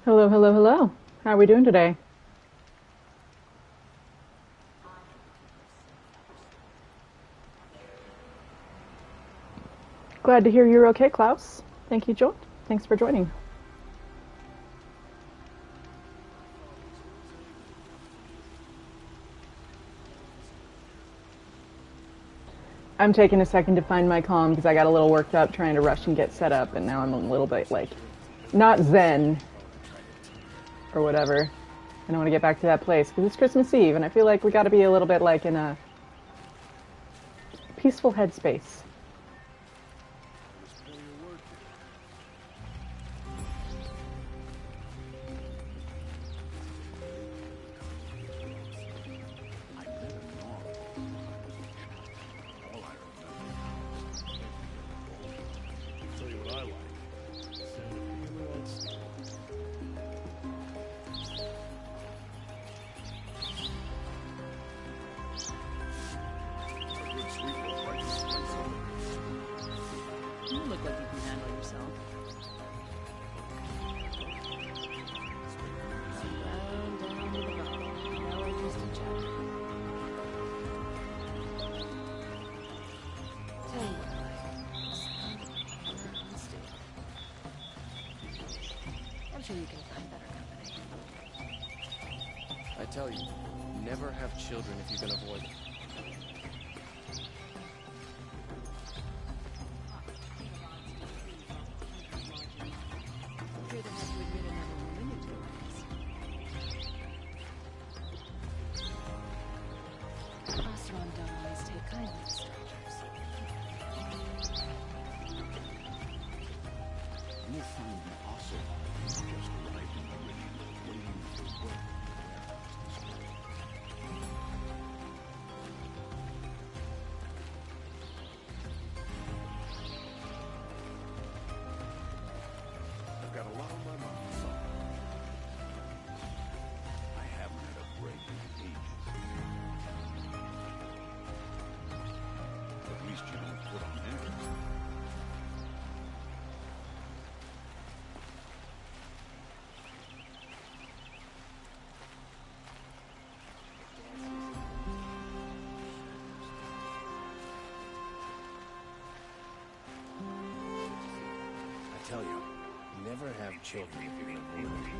Hello, hello, hello. How are we doing today? Glad to hear you're okay, Klaus. Thank you, Joel. Thanks for joining. I'm taking a second to find my calm because I got a little worked up trying to rush and get set up, and now I'm a little bit like, not zen or whatever. And I want to get back to that place because it's Christmas Eve, and I feel like we got to be a little bit like in a peaceful headspace. You look like you can handle yourself. Down to the bottom. No interest in chat. Tell you what, Misty. I'm sure you can find better company. I tell you, never have children if you can avoid it. I tell you, never have children if you can avoid it.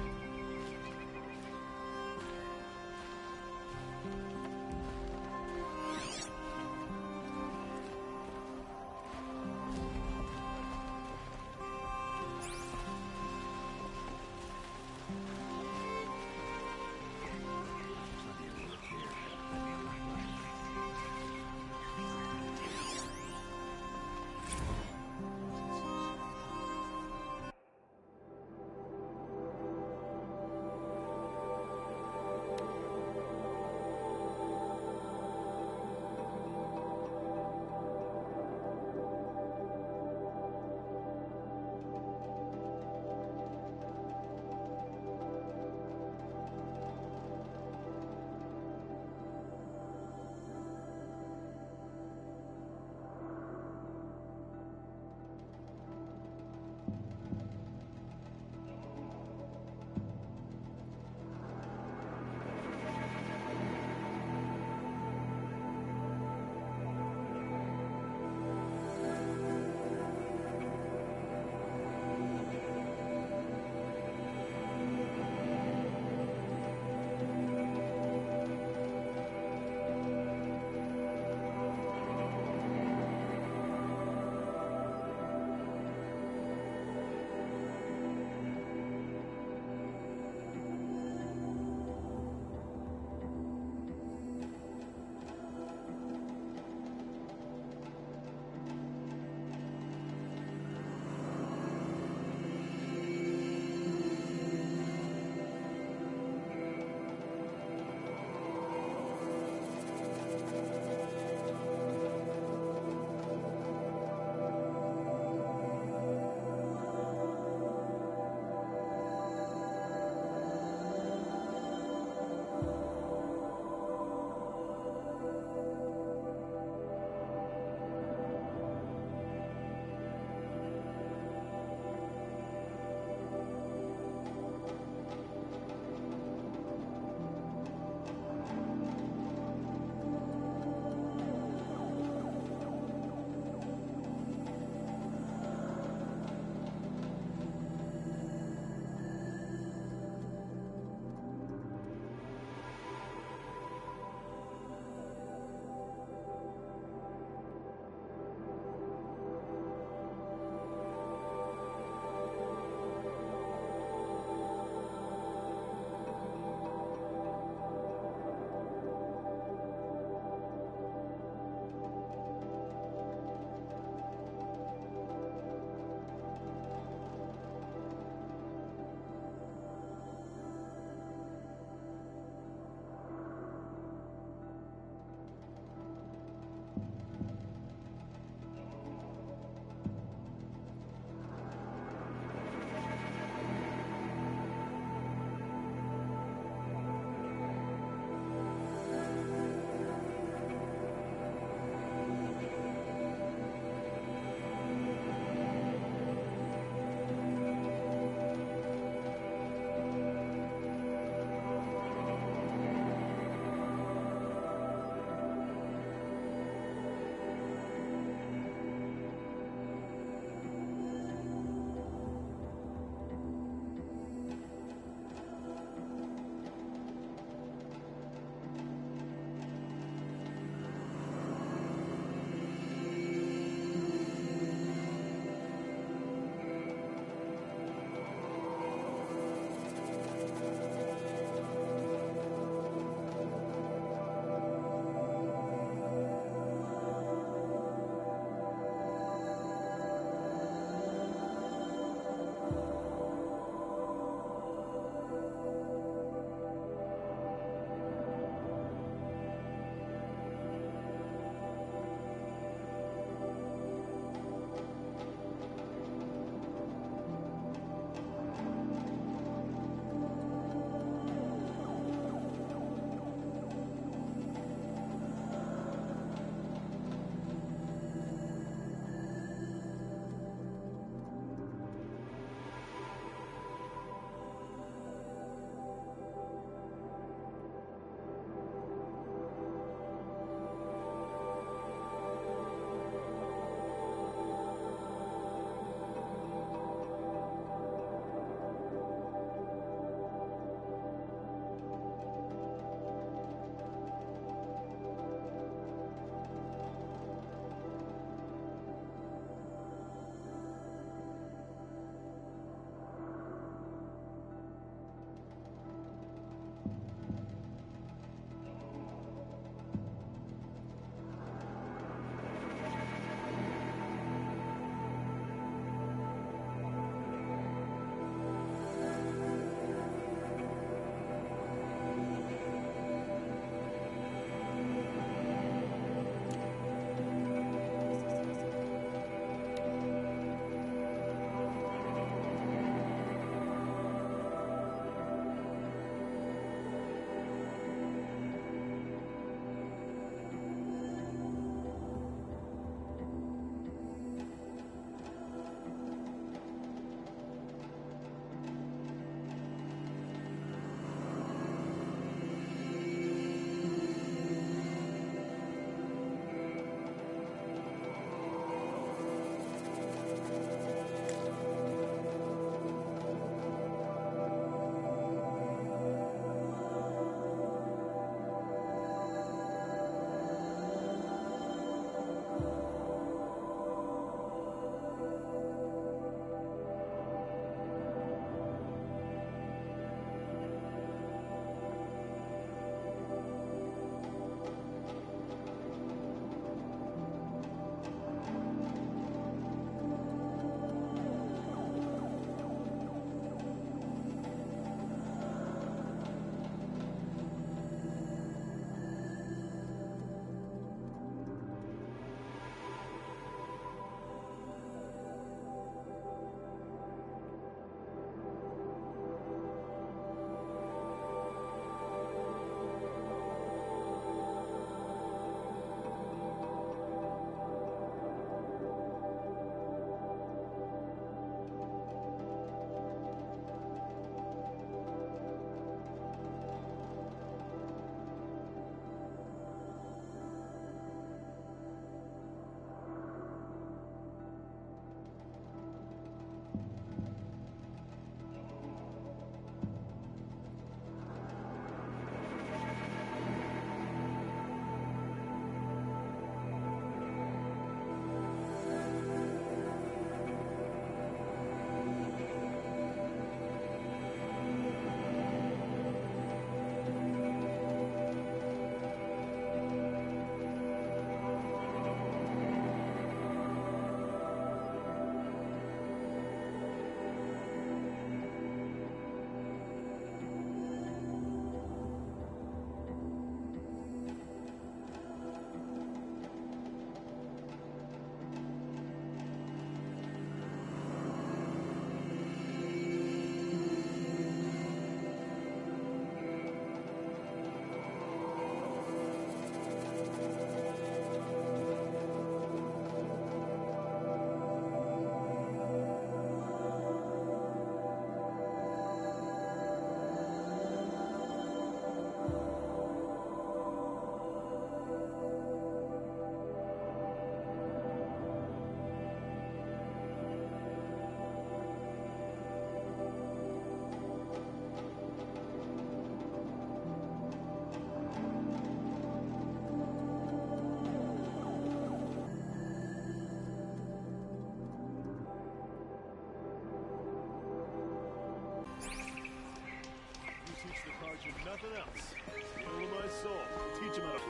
nothing else. Soul of my soul. Teach him how to...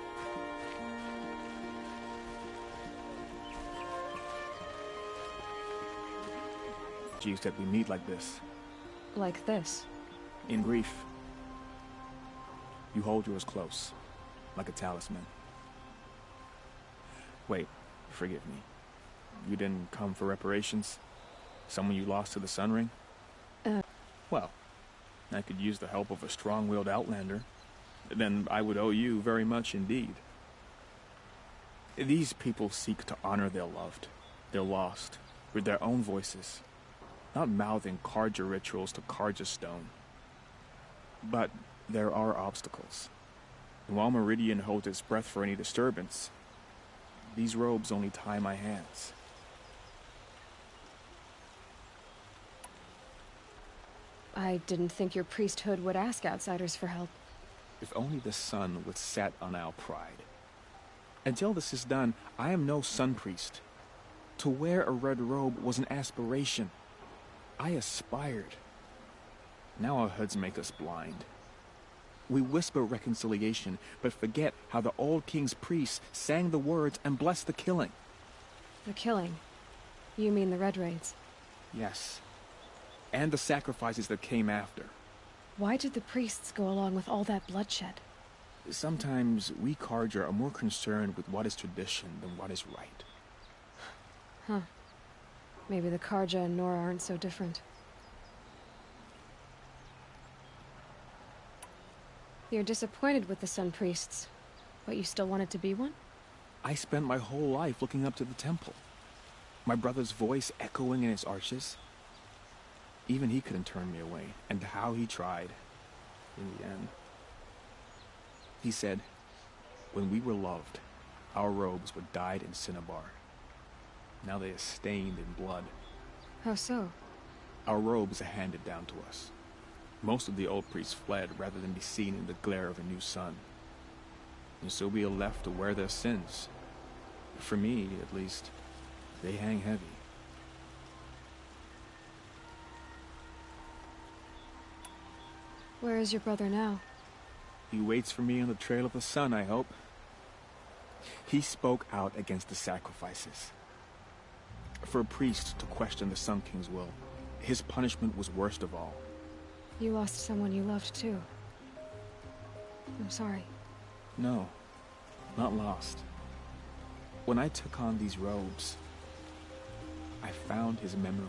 Jews that we meet like this. Like this. In grief. You hold yours close, like a talisman. Wait, forgive me. You didn't come for reparations? Someone you lost to the Sun Ring? Well, I could use the help of a strong-willed outlander. Then I would owe you very much indeed. These people seek to honor their loved, their lost, with their own voices. Not mouthing Karja rituals to Karja stone. But there are obstacles. And while Meridian holds its breath for any disturbance, these robes only tie my hands. I didn't think your priesthood would ask outsiders for help. If only the sun would set on our pride. Until this is done, I am no sun priest. To wear a red robe was an aspiration. I aspired. Now our hoods make us blind. We whisper reconciliation, but forget how the old king's priests sang the words and blessed the killing. The killing? You mean the Red Raids? Yes. And the sacrifices that came after. Why did the priests go along with all that bloodshed? Sometimes we Karja are more concerned with what is tradition than what is right. Huh. Maybe the Karja and Nora aren't so different. You're disappointed with the Sun Priests, but you still wanted to be one? I spent my whole life looking up to the temple. My brother's voice echoing in its arches. Even he couldn't turn me away, and how he tried, in the end. He said, when we were loved, our robes were dyed in cinnabar. Now they are stained in blood. How so? Our robes are handed down to us. Most of the old priests fled rather than be seen in the glare of a new sun. And so we are left to wear their sins. For me, at least, they hang heavy. Where is your brother now? He waits for me on the trail of the sun, I hope. He spoke out against the sacrifices. For a priest to question the Sun King's will, his punishment was worst of all. You lost someone you loved too. I'm sorry. No, not lost. When I took on these robes, I found his memory.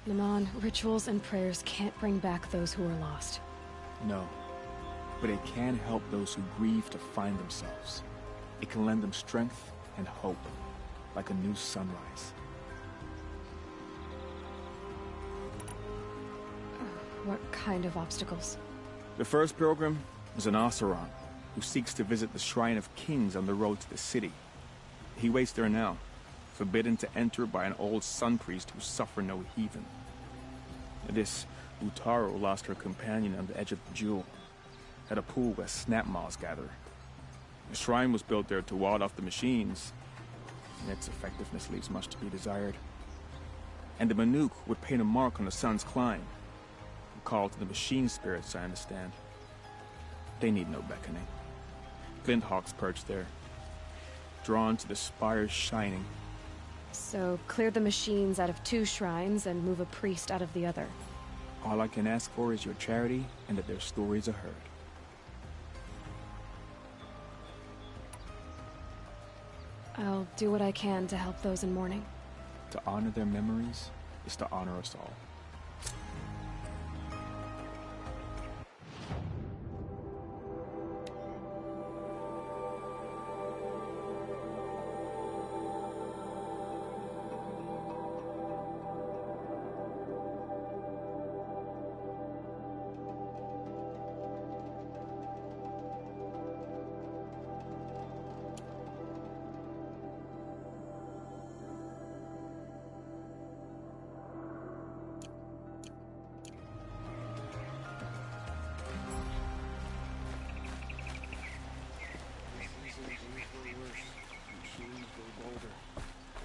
Naman, rituals and prayers can't bring back those who are lost. No, but it can help those who grieve to find themselves. It can lend them strength and hope, like a new sunrise. What kind of obstacles? The first pilgrim is an Oseram, who seeks to visit the Shrine of Kings on the road to the city. He waits there now, forbidden to enter by an old sun priest who suffer no heathen. This Utaro lost her companion on the edge of the jewel, at a pool where snap moths gather. The shrine was built there to ward off the machines, and its effectiveness leaves much to be desired. And the Manuk would paint a mark on the sun's climb, a call to the machine spirits, I understand. They need no beckoning. Glint hawks perch there, drawn to the spires shining. So, clear the machines out of 2 shrines and move a priest out of the other. All I can ask for is your charity and that their stories are heard. I'll do what I can to help those in mourning. To honor their memories is to honor us all.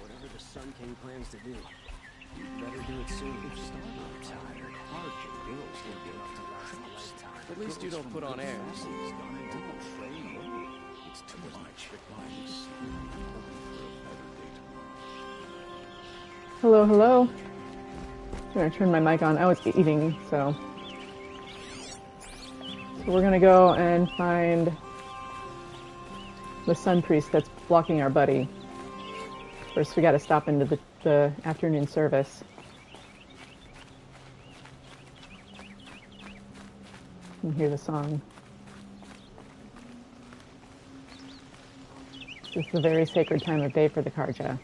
Whatever the Sun King plans to do, you better do it soon. I'm tired. At least you don't put on airs. Hello, hello. I'm gonna turn my mic on. I was eating, so we're gonna go and find the sun priest that's blocking our buddy. First, we gotta stop into the afternoon service. And hear the song. This is a very sacred time of day for the Karja.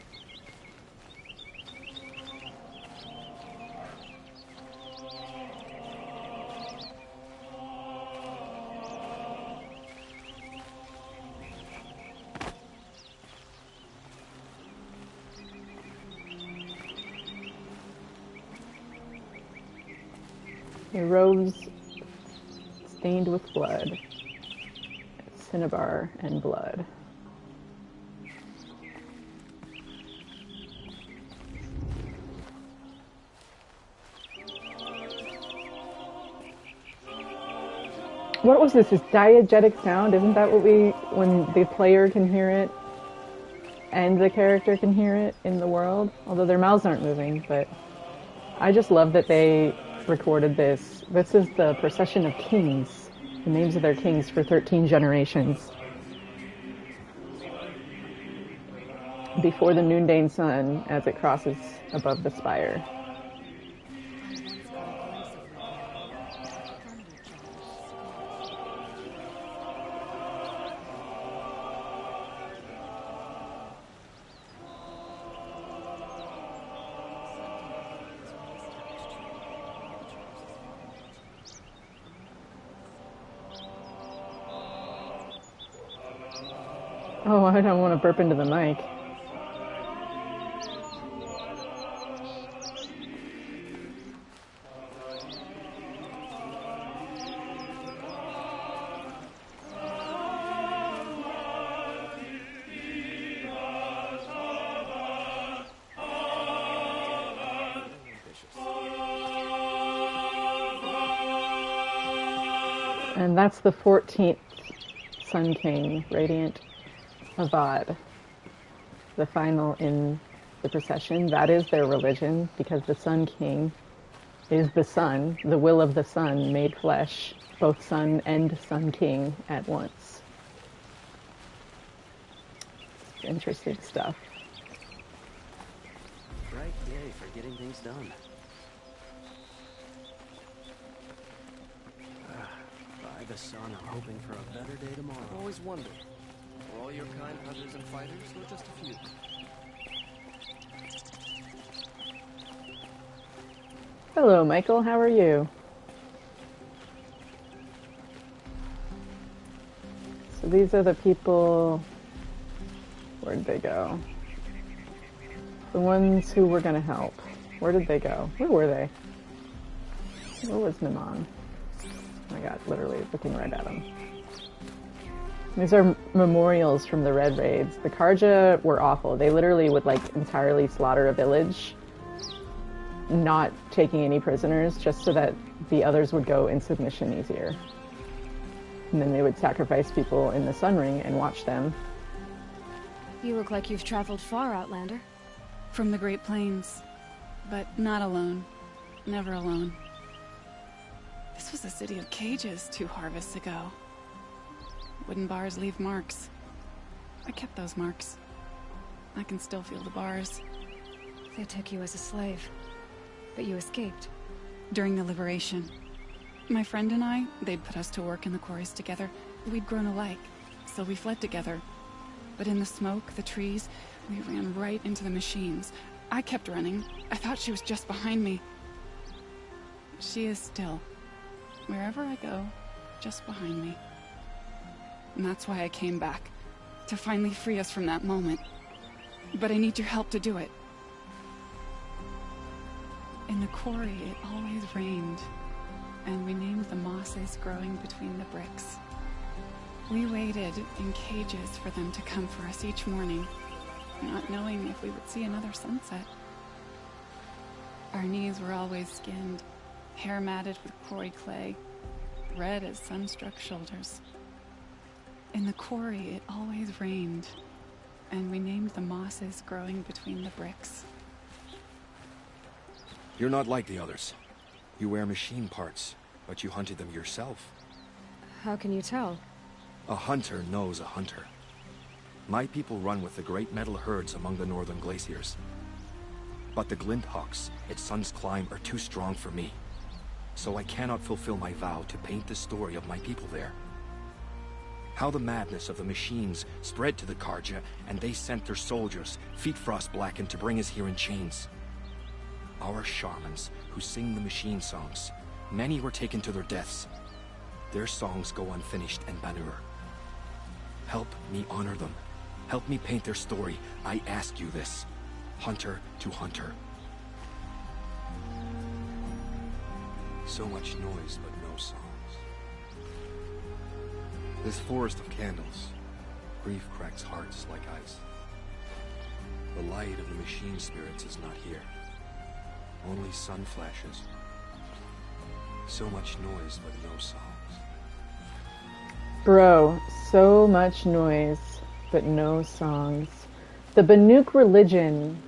The robes stained with blood, cinnabar and blood. What was this diegetic sound? Isn't that what when the player can hear it and the character can hear it in the world? Although their mouths aren't moving, but I just love that they recorded this. This is the procession of kings, the names of their kings for 13 generations. Before the noonday sun as it crosses above the spire. Oh, I don't want to burp into the mic. And that's the 14th Sun King, Radiant Avad, the final in the procession. That is their religion, because the Sun King is the sun, the will of the sun made flesh, both sun and Sun King at once. Interesting stuff. Bright day for getting things done. By the sun, I'm hoping for a better day tomorrow. I've always wondered, were all your kind hunters and fighters, or just a few? Hello, Michael. How are you? So these are the people... Where'd they go? The ones who were gonna help. Where did they go? Where were they? Where was Naman? Oh my god, literally looking right at him. These are memorials from the Red Raids. The Karja were awful. They literally would like entirely slaughter a village, not taking any prisoners, just so that the others would go in submission easier. And then they would sacrifice people in the Sun Ring and watch them. You look like you've traveled far, Outlander. From the Great Plains. But not alone. Never alone. This was a city of cages 2 harvests ago. Wooden bars leave marks. I kept those marks. I can still feel the bars. They took you as a slave, but you escaped. During the liberation. My friend and I, they'd put us to work in the quarries together. We'd grown alike, so we fled together. But in the smoke, the trees, we ran right into the machines. I kept running. I thought she was just behind me. She is still. Wherever I go, just behind me. And that's why I came back. To finally free us from that moment. But I need your help to do it. In the quarry, it always rained. And we named the mosses growing between the bricks. We waited in cages for them to come for us each morning, not knowing if we would see another sunset. Our knees were always skinned, hair matted with quarry clay, red as sun-struck shoulders. In the quarry, it always rained, and we named the mosses growing between the bricks. You're not like the others. You wear machine parts, but you hunted them yourself. How can you tell? A hunter knows a hunter. My people run with the great metal herds among the northern glaciers. But the Glinthawks, its sun's climb, are too strong for me. So I cannot fulfill my vow to paint the story of my people there. How the madness of the machines spread to the Karja, and they sent their soldiers, feet frost-blackened, to bring us here in chains. Our shamans, who sing the machine songs, many were taken to their deaths. Their songs go unfinished in Banur. Help me honor them. Help me paint their story. I ask you this. Hunter to hunter. So much noise, but no songs. This forest of candles, grief cracks hearts like ice. The light of the machine spirits is not here. Only sun flashes. So much noise, but no songs. Bro, so much noise, but no songs. The Banuk religion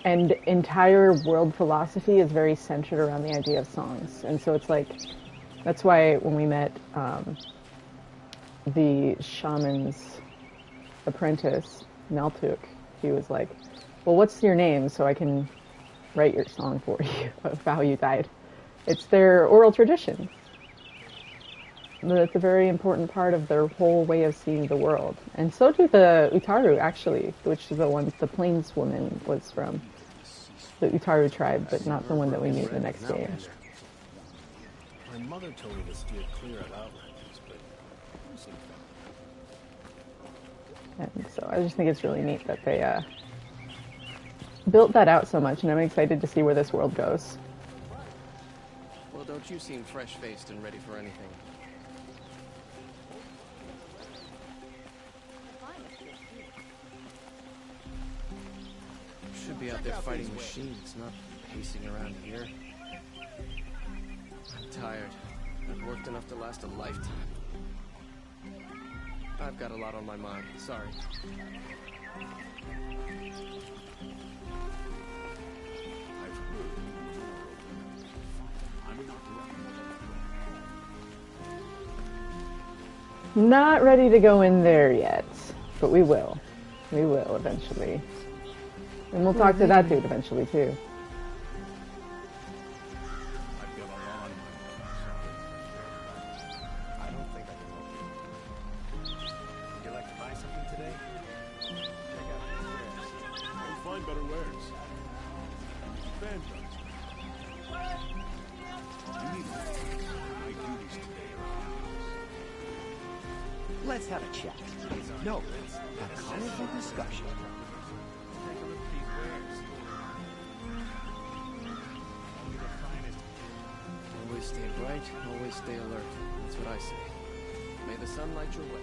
and entire world philosophy is very centered around the idea of songs. And so it's like, that's why when we met the shaman's apprentice, Meltuk, he was like, well, what's your name so I can write your song for you of how you died? It's their oral tradition. It's a very important part of their whole way of seeing the world. And so do the Utaru, actually, which is the one the plainswoman was from. The Utaru tribe, but not the one that we meet in the next game. My mother told me to steer clear of outlanders, but you seem fine. And so I just think it's really neat that they built that out so much, and I'm excited to see where this world goes. Well, don't you seem fresh-faced and ready for anything? Should be out there fighting machines, not pacing around here. I'm tired. I've worked enough to last a lifetime. I've got a lot on my mind. Sorry. Not ready to go in there yet, but we will. We will eventually. And we'll talk to that dude eventually, too. I've got a lot on my mind. I don't think I can help you. Would you like to buy something today? Check out these wares. I'll find better wares. Fantastic. You need my duties today are obvious. Let's have a chat. No, a colorful discussion. Take a look at these wares. Only the finest. Always stay bright, always stay alert. That's what I say. May the sun light your way.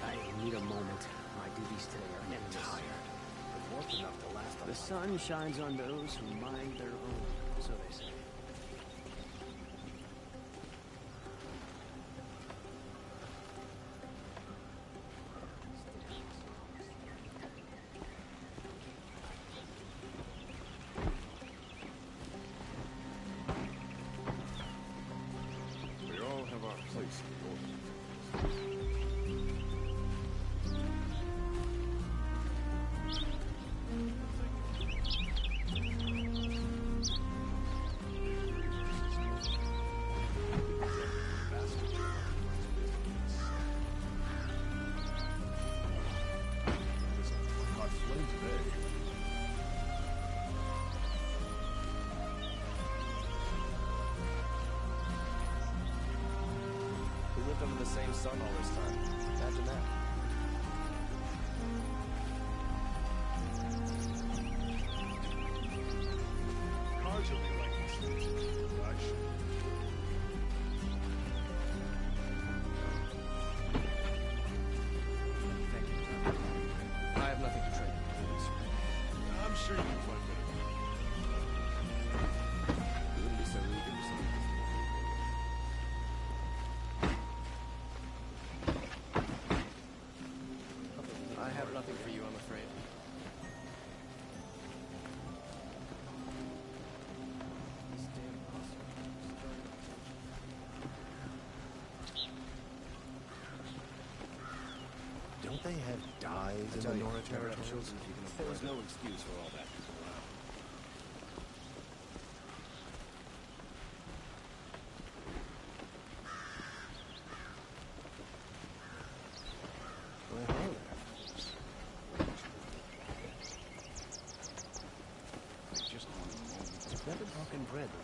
I need a moment. My duties today are tired. I've worked enough to last a The sun shines on those who mind their own, so they say. We all have our place in the world. same sun all this time. Imagine that. Cars will be like this. I should. Thank you. I have nothing to trade. I'm sure you can find better. You wouldn't be so rude to yourself. I have nothing for you, I'm afraid. This damn hustle. Don't they have dyes in the Nora territories? There was no excuse for all that. Well, hello there. Just one moment. It's better talking bread now.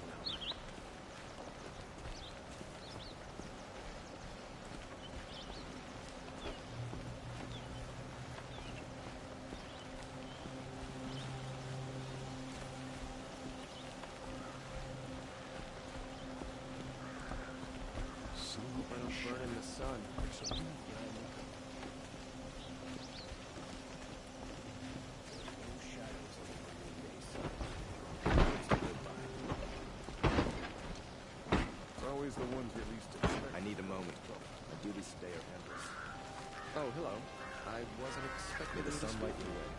Hope I don't burn in the sun. Always the ones you least expect. I need a moment, Bill. My duties today are endless. Oh, hello. I wasn't expecting the sunlight your way.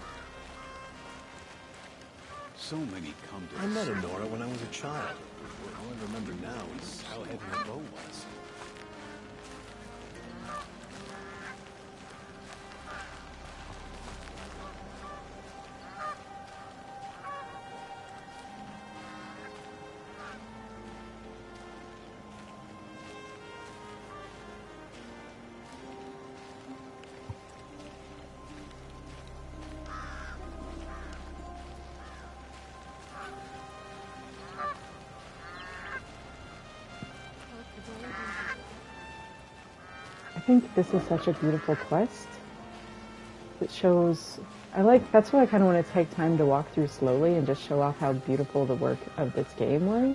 So many come to I met a Nora when I was a child. All I remember now is how heavy her bow was. I think this is such a beautiful quest. It shows, that's why I kind of want to take time to walk through slowly and just show off how beautiful the work of this game was.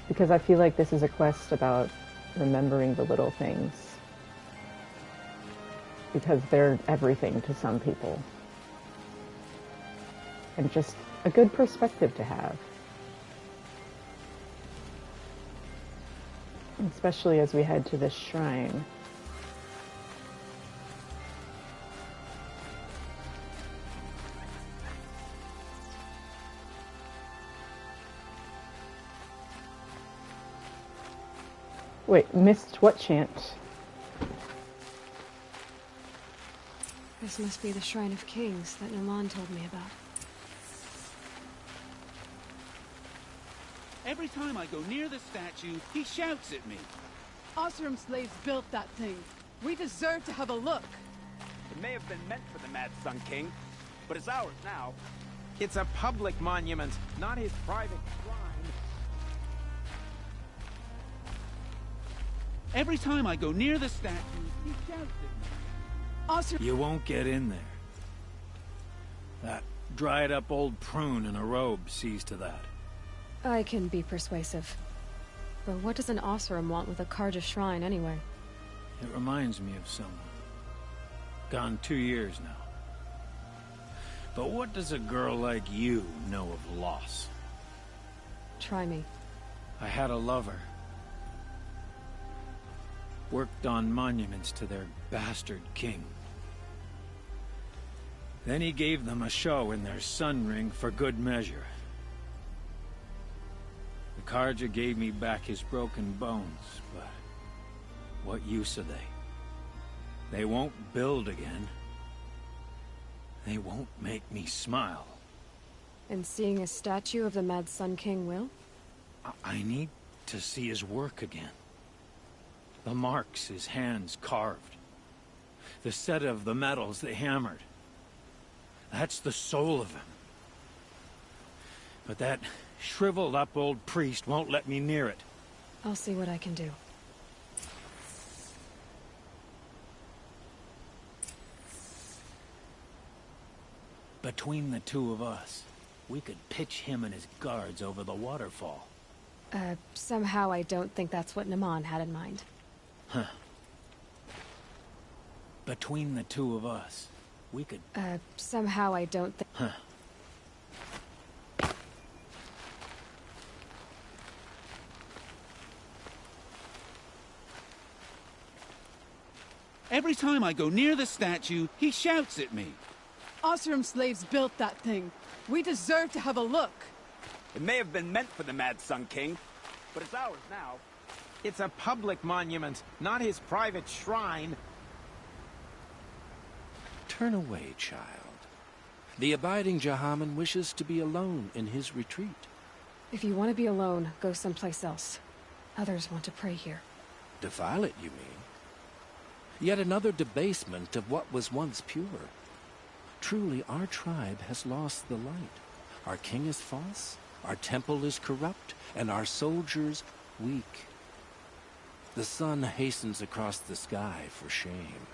Because I feel like this is a quest about remembering the little things. Because they're everything to some people. And just a good perspective to have. Especially as we head to this shrine. Wait, missed what chant? This must be the Shrine of Kings that Nolan told me about. Every time I go near the statue, he shouts at me. Osram slaves built that thing. We deserve to have a look. It may have been meant for the Mad Sun King, but it's ours now. It's a public monument, not his private shrine. Every time I go near the statue, he shouts at me. You won't get in there. That dried-up old prune in a robe sees to that. I can be persuasive. But what does an Osram want with a Karja shrine anyway? It reminds me of someone. Gone 2 years now. But what does a girl like you know of loss? Try me. I had a lover. Worked on monuments to their bastard king. Then he gave them a show in their sun ring for good measure. The Karja gave me back his broken bones, but what use are they? They won't build again. They won't make me smile. And seeing a statue of the Mad Sun King will? I need to see his work again. The marks his hands carved. The set of the metals they hammered. That's the soul of him. But that shriveled up old priest won't let me near it. I'll see what I can do. Between the two of us, we could pitch him and his guards over the waterfall. Somehow I don't think that's what Naman had in mind. Huh. Between the two of us, we could... somehow I don't think... Huh. Every time I go near the statue, he shouts at me. Oseram slaves built that thing. We deserve to have a look. It may have been meant for the Mad Sun King, but it's ours now. It's a public monument, not his private shrine. Turn away, child. The abiding Jahaman wishes to be alone in his retreat. If you want to be alone, go someplace else. Others want to pray here. Defile it, you mean? Yet another debasement of what was once pure. Truly, our tribe has lost the light. Our king is false, our temple is corrupt, and our soldiers weak. The sun hastens across the sky for shame.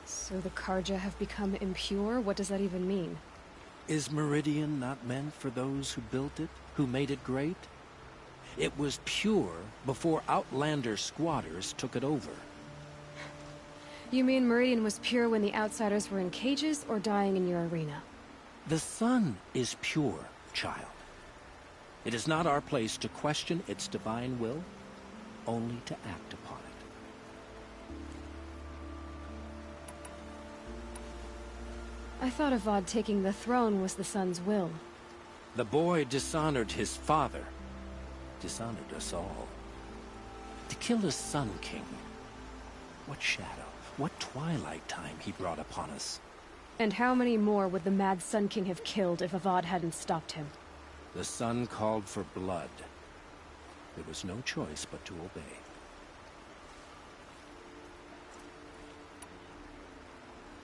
So the Karja have become impure? What does that even mean? Is Meridian not meant for those who built it, who made it great? It was pure before outlander squatters took it over. You mean Meridian was pure when the outsiders were in cages or dying in your arena? The sun is pure, child. It is not our place to question its divine will, only to act upon it. I thought Avad taking the throne was the sun's will. The boy dishonored his father, dishonored us all. To kill his Sun King. What shadow, what twilight time he brought upon us. And how many more would the Mad Sun King have killed if Avad hadn't stopped him? The sun called for blood. There was no choice but to obey.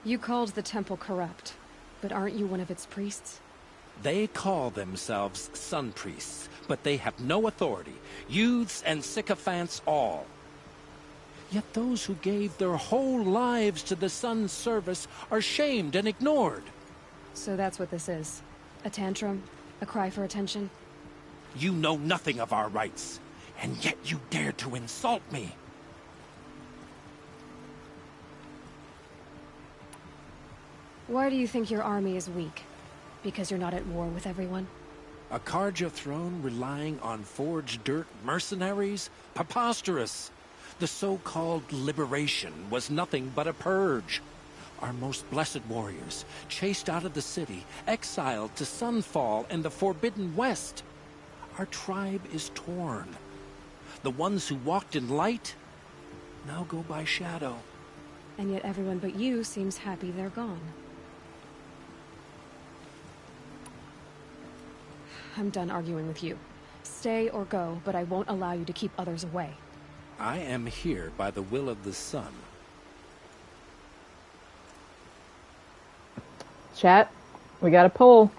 You called the temple corrupt, but aren't you one of its priests? They call themselves sun priests, but they have no authority. Youths and sycophants all. Yet those who gave their whole lives to the sun's service are shamed and ignored. So that's what this is. A tantrum? A cry for attention? You know nothing of our rights, and yet you dare to insult me. Why do you think your army is weak? Because you're not at war with everyone? A Karja throne relying on forged dirt mercenaries? Preposterous! The so-called liberation was nothing but a purge. Our most blessed warriors, chased out of the city, exiled to Sunfall and the Forbidden West. Our tribe is torn. The ones who walked in light now go by shadow. And yet everyone but you seems happy they're gone. I'm done arguing with you. Stay or go, but I won't allow you to keep others away. I am here by the will of the sun. Chat, we got a poll.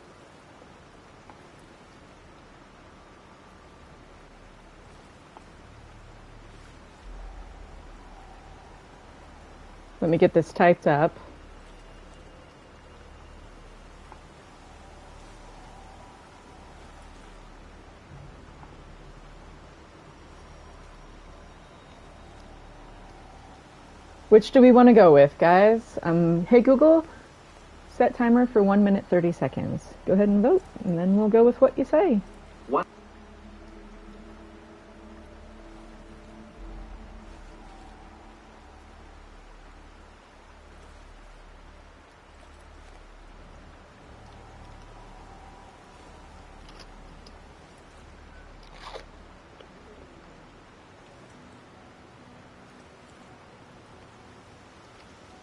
Let me get this typed up. Which do we want to go with, guys? Hey Google, set timer for 1 minute 30 seconds. Go ahead and vote, and then we'll go with what you say.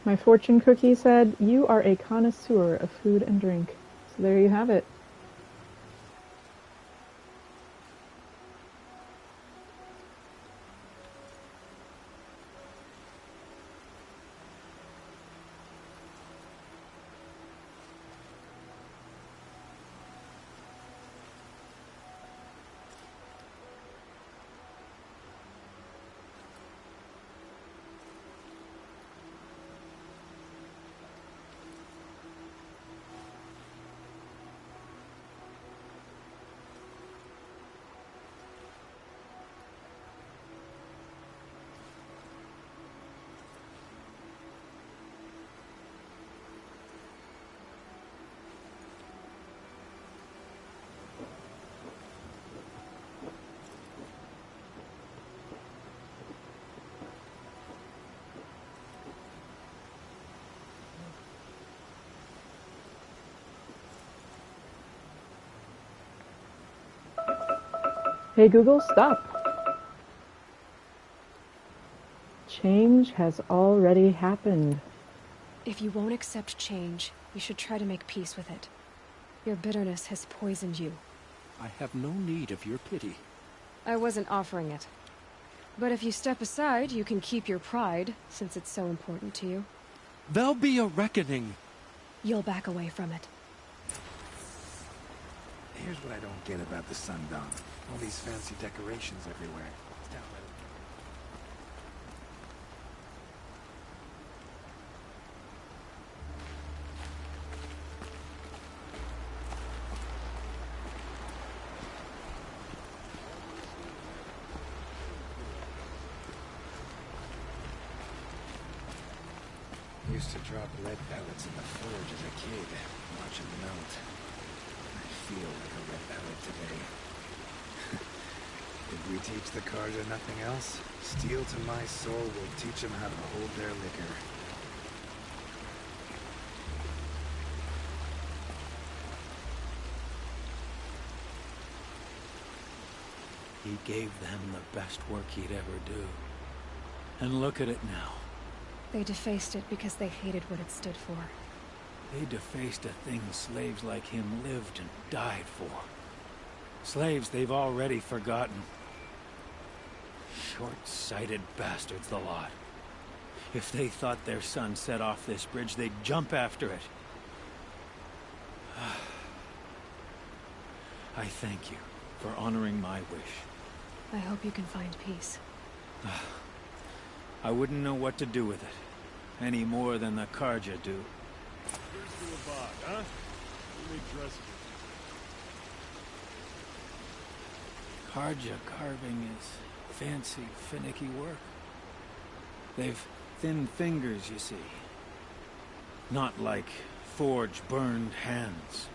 My fortune cookie said, "You are a connoisseur of food and drink." So there you have it. Hey Google, stop. Change has already happened. If you won't accept change, you should try to make peace with it. Your bitterness has poisoned you. I have no need of your pity. I wasn't offering it. But if you step aside, you can keep your pride, since it's so important to you. There'll be a reckoning. You'll back away from it. Here's what I don't get about the Sundown. All these fancy decorations everywhere. It's downright. Used to drop lead pellets in the forge as a kid, watch them melt. I feel like a red pellet today. Did we teach the Karja nothing else? Steel to my soul will teach them how to hold their liquor. He gave them the best work he'd ever do. And look at it now. They defaced it because they hated what it stood for. They defaced a thing slaves like him lived and died for. Slaves they've already forgotten. Short-sighted bastards, the lot. If they thought their son set off this bridge, they'd jump after it. I thank you for honoring my wish. I hope you can find peace. I wouldn't know what to do with it, any more than the Karja do. Here's to a bod, huh? Let me dress you. Karja carving is fancy, finicky work. They've thin fingers, you see. Not like forge-burned hands.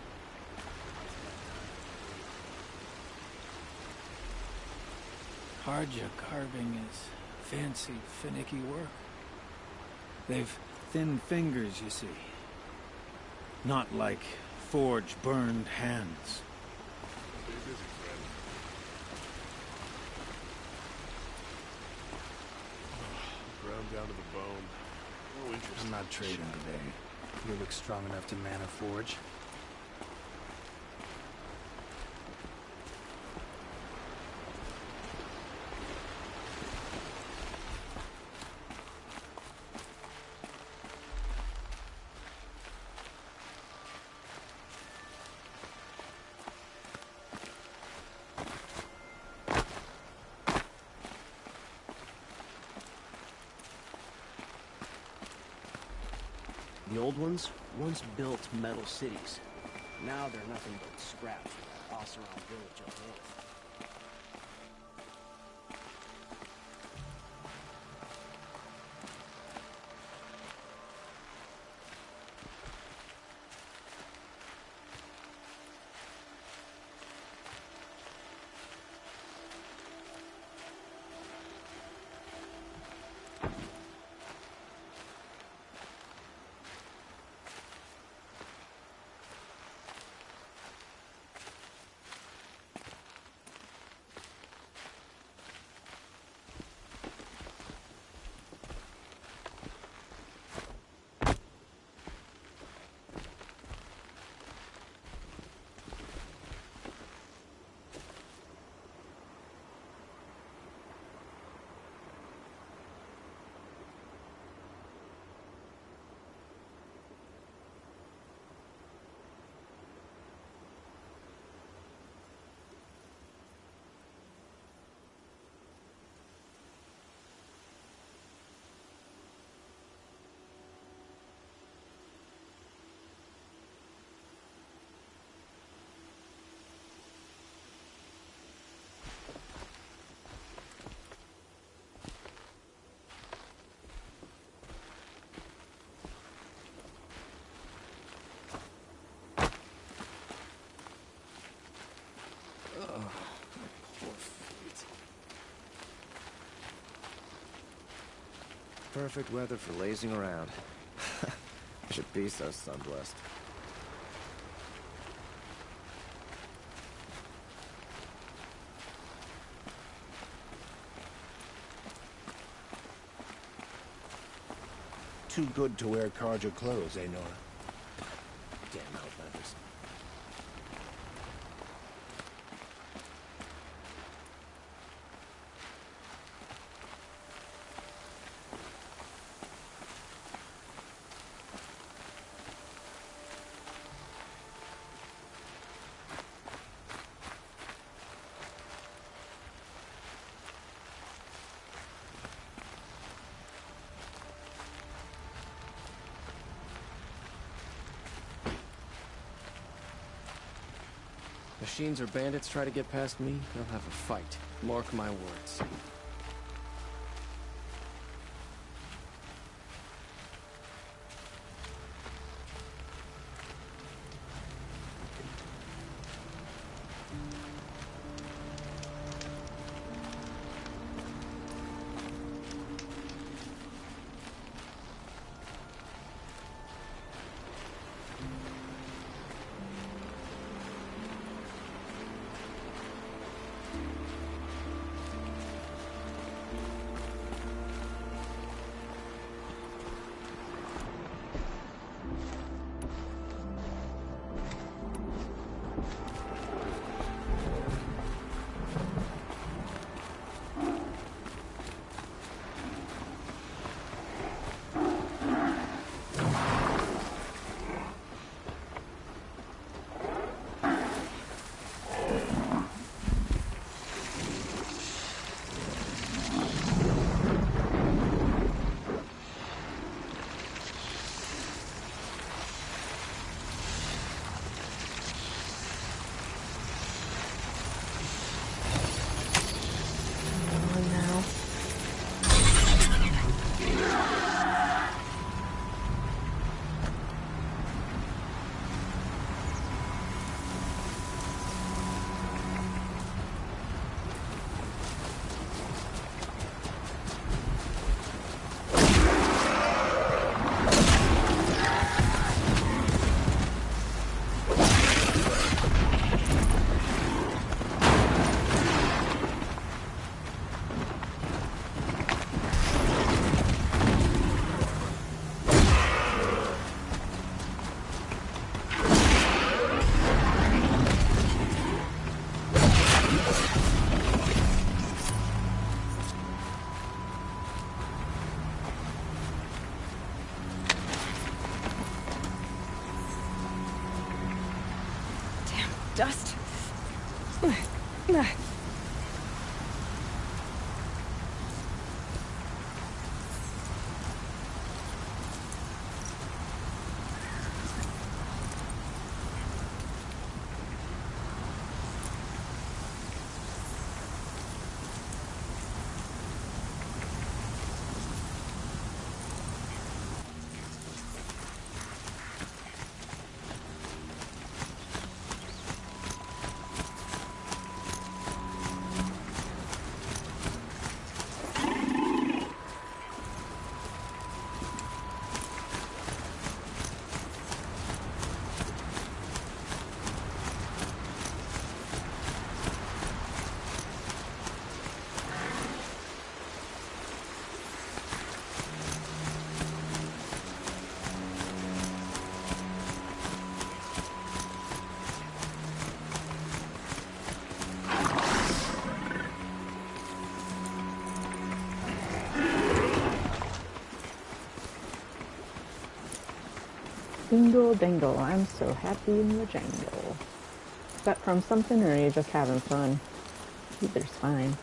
Karja carving is fancy, finicky work. They've thin fingers, you see. Not like forge-burned hands. Stay busy, friend. Ground down to the bone. No interest. I'm not trading today. You look strong enough to man a forge. The old ones once built metal cities. Now they're nothing but scrap from that Oseram village up north. Perfect weather for lazing around. I should be so sun-blessed. too good to wear Carja clothes, eh, Nora? Damn Outlanders. Machines or bandits try to get past me, they'll have a fight. Mark my words. Dust. Dingle dangle, I'm so happy in the jangle. Is that from something, or are you just having fun? Either's fine.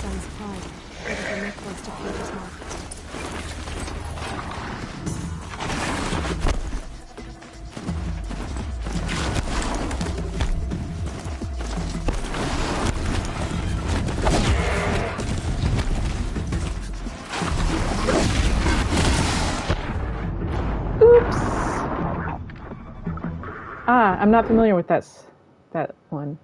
son's pride. Whatever Nick wants to prove his mark. Ah, I'm not familiar with that one.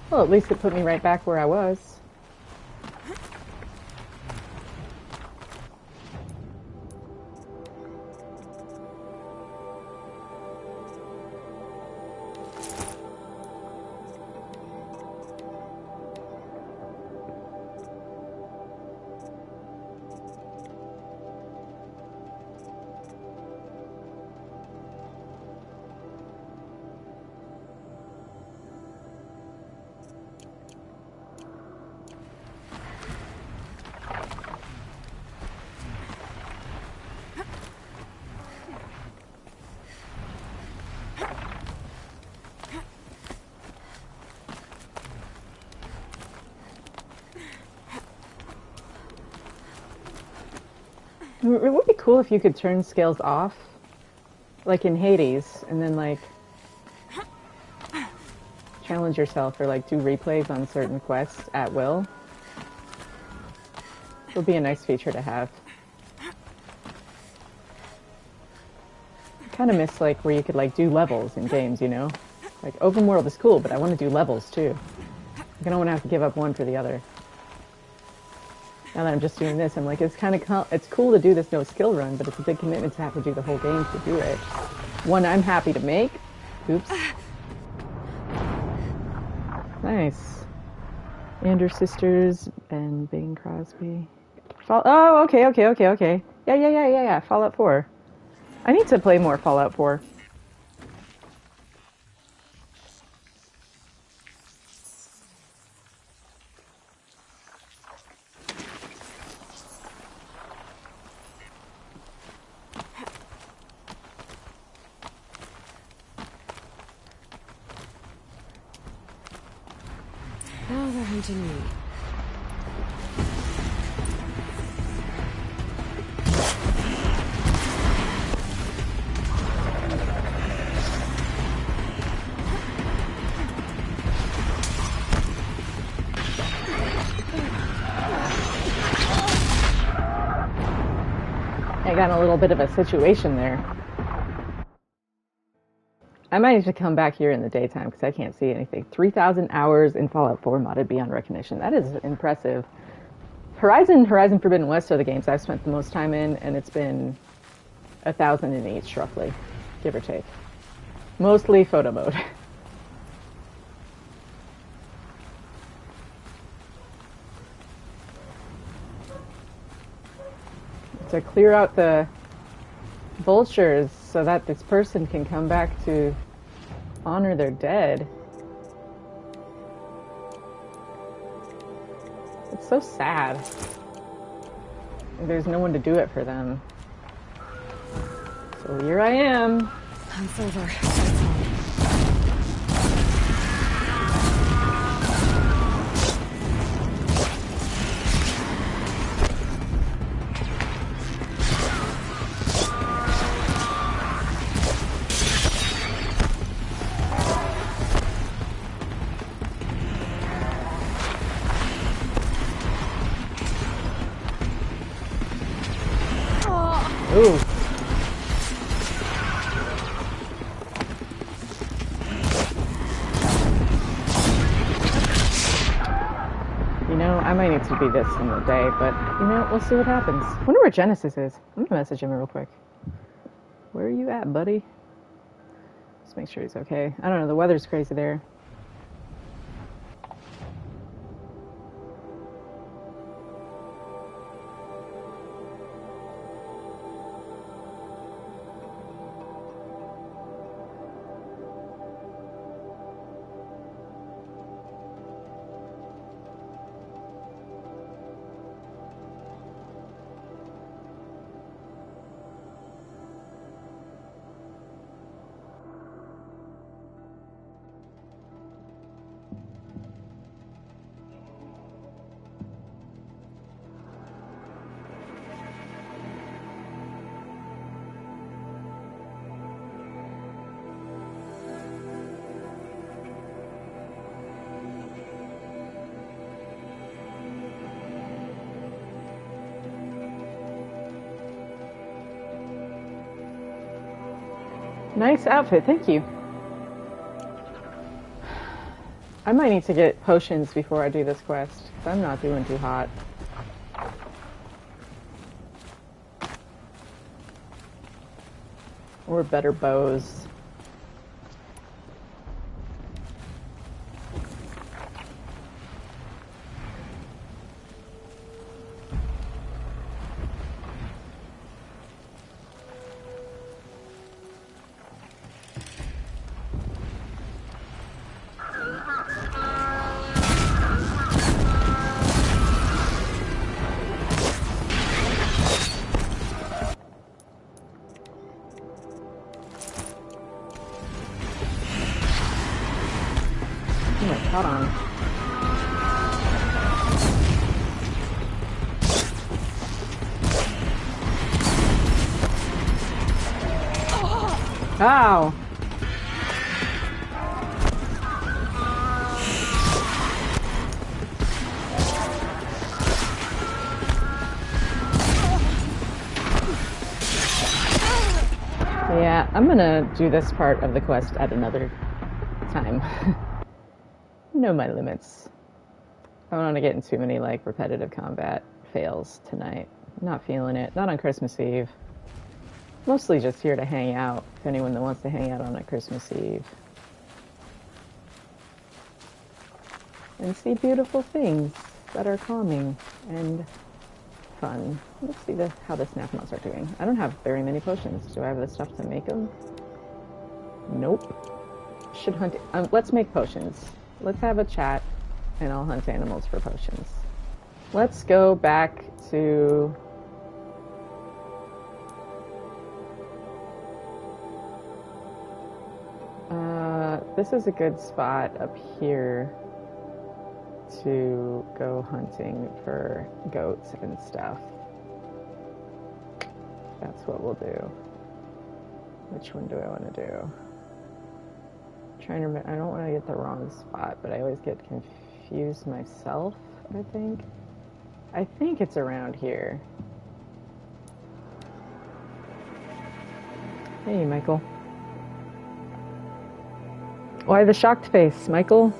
Well, at least it put me right back where I was. It would be cool if you could turn scales off, like in Hades, and then like challenge yourself or like do replays on certain quests at will. It would be a nice feature to have. I kind of miss like where you could like do levels in games, you know? Like open world is cool, but I want to do levels too. Like, I don't want to have to give up one for the other. Now that I'm just doing this, I'm like, it's kind of it's cool to do this no skill run, but it's a big commitment to have to do the whole game to do it. One I'm happy to make. Oops. Nice. Ander Sisters and Bing Crosby. Oh, okay. Yeah. Fallout 4. I need to play more Fallout 4. Now they're hunting me. I got in a little bit of a situation there. I might need to come back here in the daytime because I can't see anything. 3,000 hours in Fallout 4 modded beyond recognition. That is impressive. Horizon Forbidden West are the games I've spent the most time in, and it's been 1,000 in each, roughly, give or take. Mostly photo mode. To clear out the vultures so that this person can come back to honor their dead. It's so sad. There's no one to do it for them. So here I am. It's over. Ooh. You know, I might need to be this in the day, but, you know, we'll see what happens. I wonder where Genesis is. I'm gonna message him real quick. Where are you at, buddy? Just make sure he's okay. I don't know, the weather's crazy there. Nice outfit, thank you. I might need to get potions before I do this quest, because I'm not doing too hot. Or better bows. Caught on. Ow! Yeah, I'm gonna do this part of the quest at another time. Know my limits. I don't want to get in too many like repetitive combat fails tonight. Not feeling it. Not on Christmas Eve. Mostly just here to hang out. If anyone that wants to hang out on a Christmas Eve. And see beautiful things that are calming and fun. Let's see how the snap mods are doing. I don't have very many potions. Do I have the stuff to make them? Nope. Should hunt. Let's make potions. Let's have a chat, and I'll hunt animals for potions. Let's go back to... this is a good spot up here to go hunting for goats and stuff. That's what we'll do. Which one do I want to do? Trying to remember, I don't want to get the wrong spot, but I always get confused myself, I think. I think it's around here. Hey, Michael. Why the shocked face, Michael?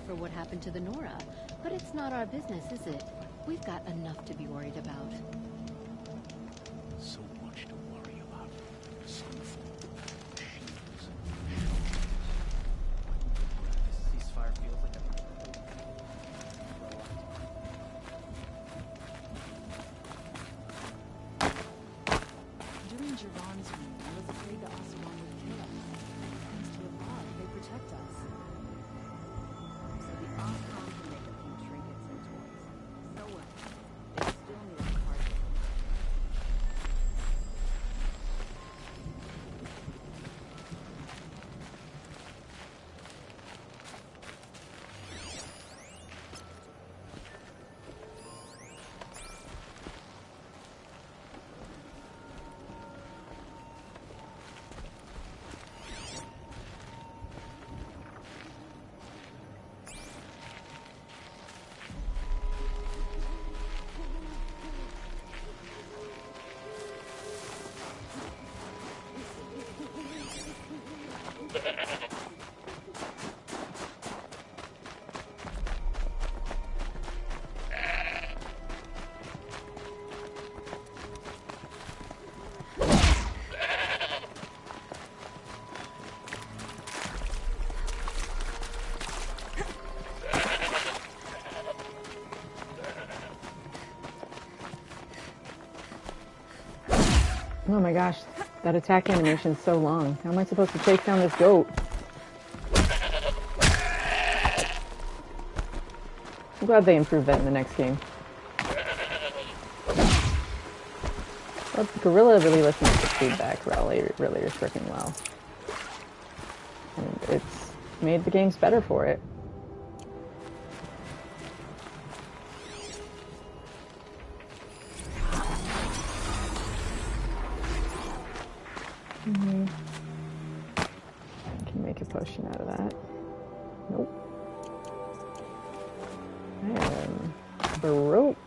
For what happened to the Nora, but it's not our business, is it? We've got enough to be worried about. So much to worry about. Sunfall, shields, This ceasefire feels like During Jiran's reign, I was afraid the Oseram would kill us. Thanks to Abad, they protect us. Oseram can make a few trinkets and toys. So what? They still need a cargo. Oh my gosh, that attack animation is so long. How am I supposed to take down this goat? I'm glad they improved that in the next game. Well, Gorilla really listens to feedback really freaking well. And it's made the games better for it. potion out of that. Nope. I am broke.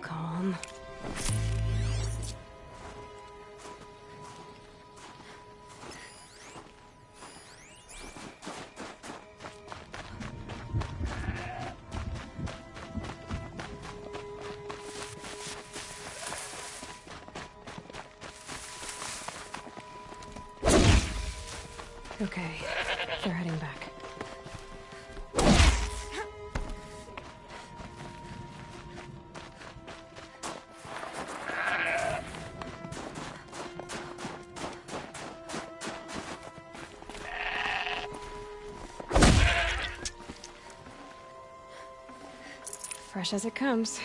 Calm. Okay, they're heading back. Fresh as it comes.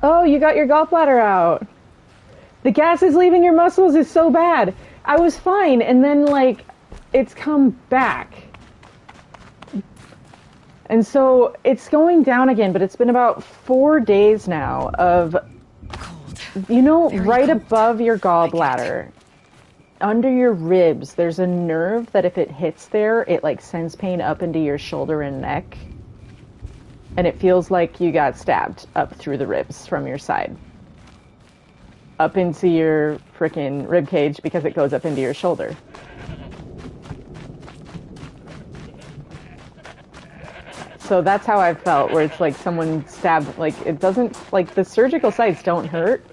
Oh, you got your gallbladder out. The gas is leaving your muscles is so bad. I was fine, and then, like, it's come back. And so it's going down again, but it's been about 4 days now of, you know, right above your gallbladder, under your ribs, there's a nerve that if it hits there, it, like, sends pain up into your shoulder and neck. and it feels like you got stabbed up through the ribs from your side. Up into your frickin' rib cage because it goes up into your shoulder. So that's how I felt, where it's like someone stabbed, like it doesn't, like the surgical sites don't hurt.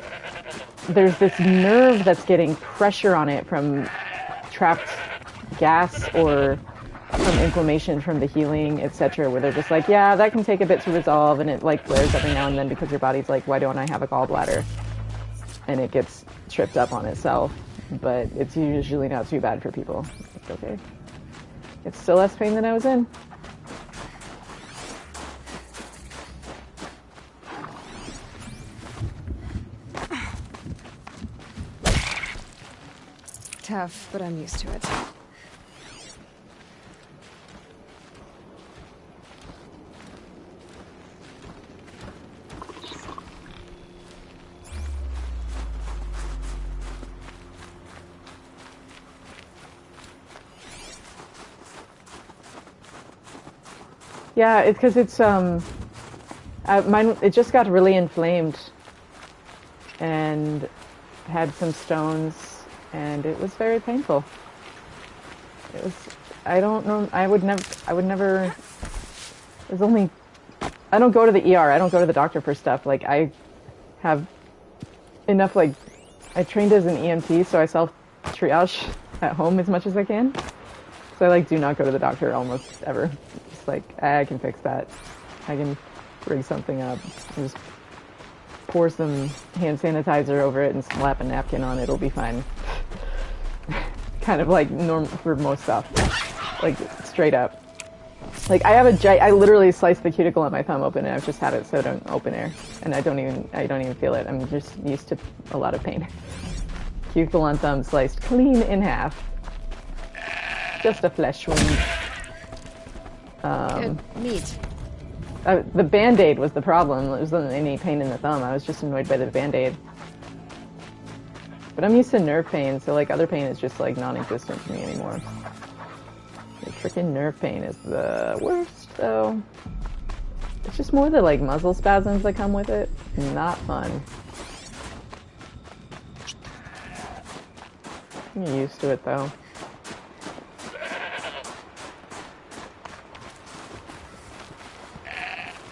There's this nerve that's getting pressure on it from trapped gas or from inflammation from the healing, etc., where they're just like, yeah, that can take a bit to resolve, and it like flares every now and then because your body's like, why don't I have a gallbladder? And it gets tripped up on itself, but it's usually not too bad for people. It's okay. It's still less pain than I was in. Tough, but I'm used to it. Yeah, it's because it's mine. It just got really inflamed, and had some stones, and it was very painful. It was. I don't know. I would never. There's only. I don't go to the ER. I don't go to the doctor for stuff. Like I have enough. Like I trained as an EMT, so I self triage at home as much as I can. So I like do not go to the doctor almost ever. Just like I can fix that. I can rig something up. Just pour some hand sanitizer over it and slap a napkin on it. It'll be fine. Kind of like normal for most stuff. Like straight up. Like I have I literally sliced the cuticle on my thumb open, and I've just had it sewed in open air, and I don't even feel it. I'm just used to a lot of pain. Cuticle on thumb sliced clean in half. Just a flesh wound. Good meat. The Band-Aid was the problem. There wasn't any pain in the thumb. I was just annoyed by the Band-Aid. But I'm used to nerve pain, so like other pain is just like non-existent to me anymore. The freaking nerve pain is the worst, though. It's just more the like muscle spasms that come with it. Not fun. I'm used to it though.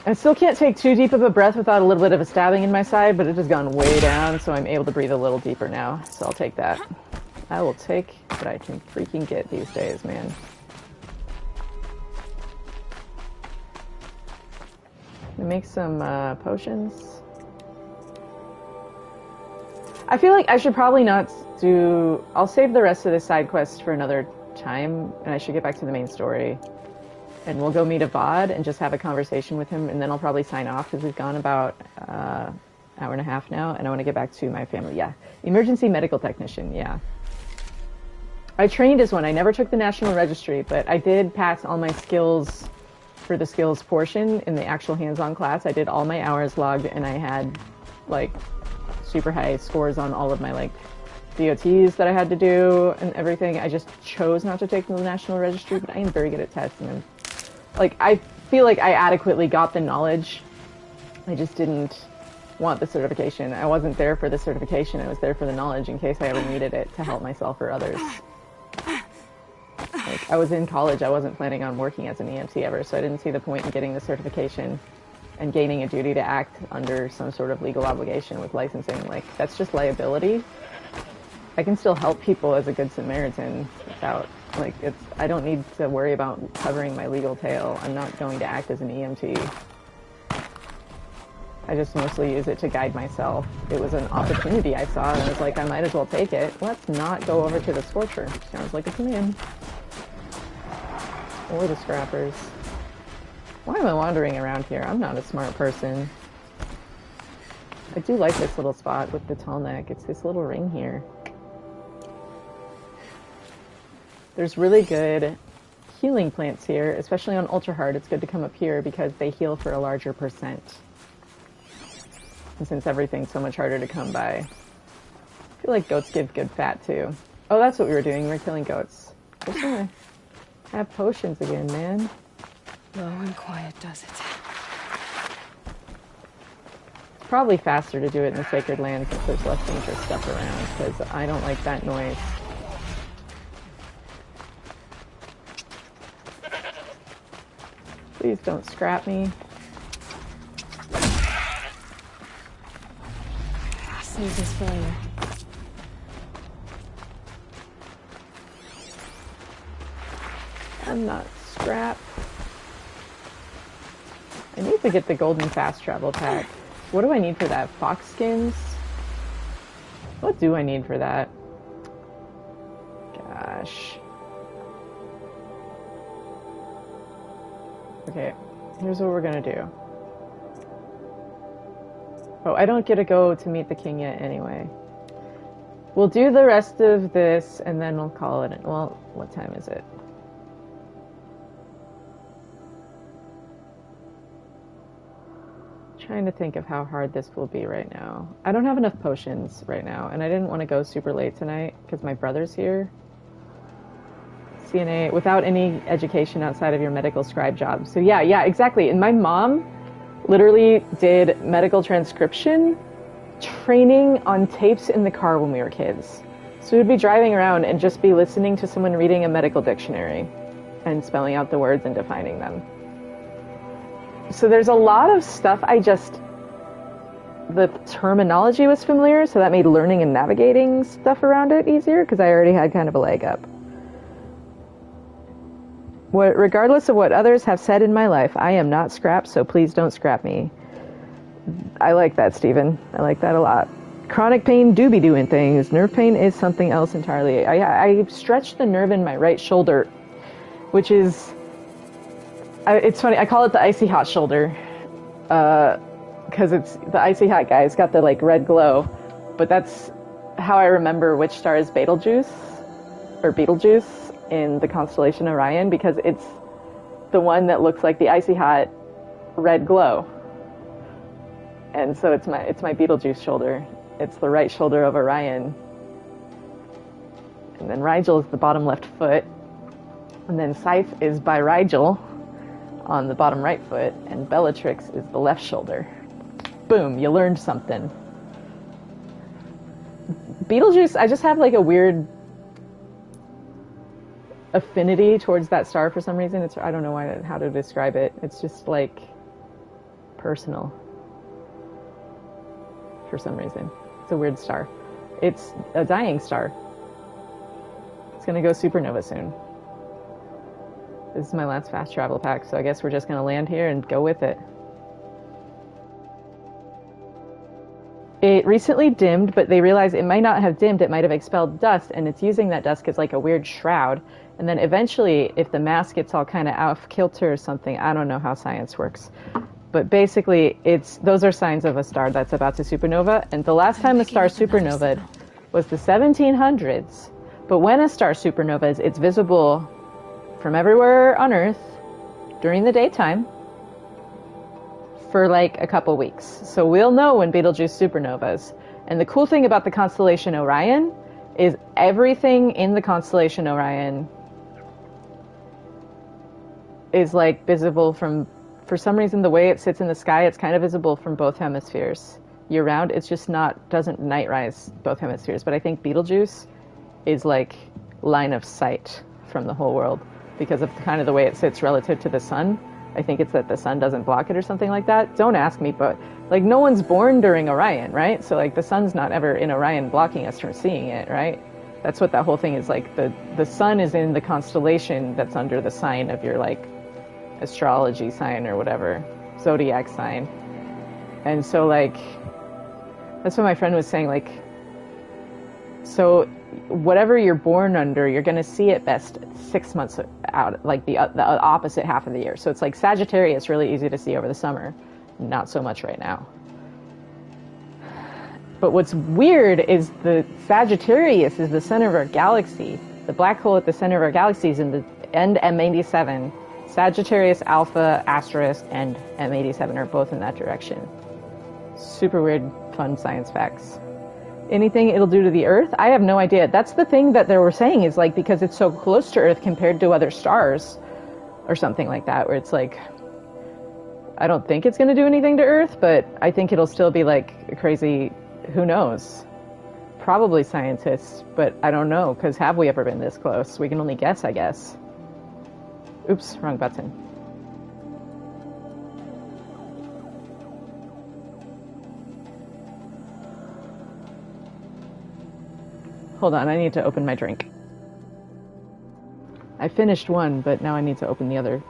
I still can't take too deep of a breath without a little bit of a stabbing in my side, but it has gone way down, so I'm able to breathe a little deeper now. So I'll take that. I will take what I can freaking get these days, man. I make some potions. I feel like I should probably not do... I'll save the rest of this side quest for another time, and I should get back to the main story. And we'll go meet a VOD and just have a conversation with him, and then I'll probably sign off because we've gone about hour and a half now, and I want to get back to my family. Yeah, emergency medical technician. Yeah, I trained as one. I never took the national registry, but I did pass all my skills for the skills portion in the actual hands-on class. I did all my hours logged, and I had like super high scores on all of my like DOTs that I had to do and everything. I just chose not to take the national registry, but I am very good at tests, and like, I feel like I adequately got the knowledge. I just didn't want the certification. I wasn't there for the certification. I was there for the knowledge in case I ever needed it to help myself or others. Like, I was in college. I wasn't planning on working as an EMT ever, so I didn't see the point in getting the certification and gaining a duty to act under some sort of legal obligation with licensing. Like, that's just liability. I can still help people as a good Samaritan without... Like, I don't need to worry about covering my legal tail. I'm not going to act as an EMT. I just mostly use it to guide myself. It was an opportunity I saw, and I was like, I might as well take it. Let's not go over to the Scorcher. Sounds like a plan. Or the Scrappers. Why am I wandering around here? I'm not a smart person. I do like this little spot with the tall neck. It's this little ring here. There's really good healing plants here, especially on Ultra Hard. It's good to come up here because they heal for a larger percent. And since everything's so much harder to come by. I feel like goats give good fat too. Oh, that's what we were doing. We were killing goats. I just wanna have potions again, man. Low and quiet does it. probably faster to do it in the Sacred Lands if there's less dangerous stuff around, because I don't like that noise. Please don't scrap me. Save this for later. I'm not scrap. I need to get the golden fast travel pack. What do I need for that? Fox skins? What do I need for that? Gosh. Okay, here's what we're gonna do. Oh, I don't get to go to meet the king yet anyway. We'll do the rest of this and then we'll call it. Well, what time is it? Trying to think of how hard this will be right now. I don't have enough potions right now, and I didn't want to go super late tonight because my brother's here. CNA, without any education outside of your medical scribe job. So yeah, exactly. And my mom literally did medical transcription training on tapes in the car when we were kids. So we'd be driving around and just be listening to someone reading a medical dictionary and spelling out the words and defining them. So there's a lot of stuff the terminology was familiar, so that made learning and navigating stuff around it easier because I already had kind of a leg up. Regardless of what others have said in my life, I am not scrapped, so please don't scrap me. I like that, Stephen. I like that a lot. Chronic pain do be doing things. Nerve pain is something else entirely. I stretched the nerve in my right shoulder, which is... it's funny, I call it the icy hot shoulder, because it's the icy hot guy. It's got the like red glow, but that's how I remember which star is Betelgeuse in the constellation Orion, because it's the one that looks like the icy hot red glow. And so it's my Betelgeuse shoulder. It's the right shoulder of Orion. And then Rigel is the bottom left foot. And then Scythe is by Rigel on the bottom right foot, and Bellatrix is the left shoulder. Boom, you learned something. Betelgeuse, I just have like a weird affinity towards that star for some reason. I don't know how to describe it. It's just like personal for some reason. It's a weird star. It's a dying star. It's gonna go supernova soon. This is my last fast travel pack, so I guess we're just gonna land here and go with it. It recently dimmed, but they realized it might not have dimmed, it might have expelled dust, and it's using that dust as like a weird shroud. And then eventually, if the mass gets all kind of out of kilter or something, I don't know how science works. But basically, those are signs of a star that's about to supernova, and the last time a star supernovaed was the 1700s. But when a star supernovas, it's visible from everywhere on Earth during the daytime for like a couple weeks. So we'll know when Betelgeuse supernovas. And the cool thing about the constellation Orion is everything in the constellation Orion is like visible from, for some reason, the way it sits in the sky, it's kind of visible from both hemispheres year round. It's just doesn't night rise both hemispheres. But I think Betelgeuse is like line of sight from the whole world because of kind of the way it sits relative to the sun. I think it's that the sun doesn't block it or something like that. Don't ask me, but like no one's born during Orion, right? So like the sun's not ever in Orion blocking us from seeing it, right? That's what that whole thing is like. The sun is in the constellation that's under the sign of your like astrology sign or whatever, zodiac sign. And so like, that's what my friend was saying, like, so whatever you're born under, you're going to see it best 6 months out, like the opposite half of the year. So it's like Sagittarius, really easy to see over the summer, not so much right now. But what's weird is the Sagittarius is the center of our galaxy. The black hole at the center of our galaxy is in the end M87. Sagittarius, Alpha, Asterisk, and M87 are both in that direction. Super weird, fun science facts. Anything it'll do to the Earth? I have no idea. That's the thing that they were saying is like, because it's so close to Earth compared to other stars or something like that, where it's like, I don't think it's going to do anything to Earth, but I think it'll still be like crazy. Who knows? Probably scientists, but I don't know, because have we ever been this close? We can only guess, I guess. Oops, wrong button. Hold on, I need to open my drink. I finished one, but now I need to open the other.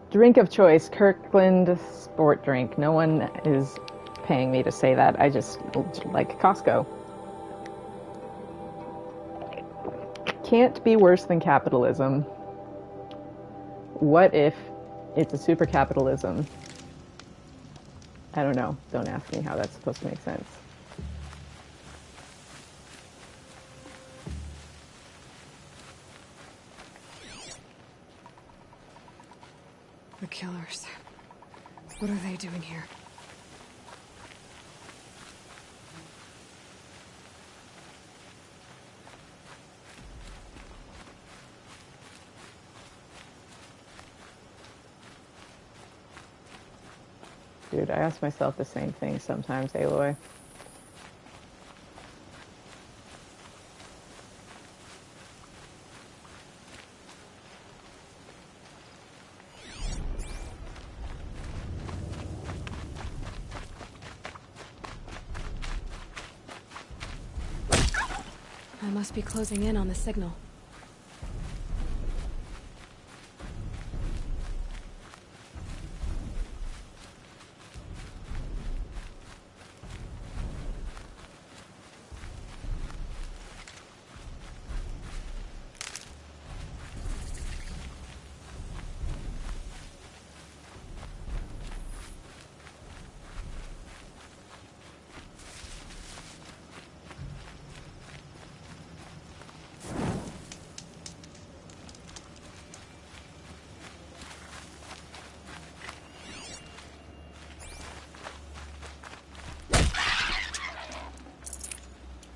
Drink of choice, Kirkland sport drink. No one is paying me to say that. I just like Costco. Can't be worse than capitalism. What if it's a super capitalism? I don't know. Don't ask me how that's supposed to make sense. The killers. What are they doing here? Dude, I ask myself the same thing sometimes, Aloy. I must be closing in on the signal.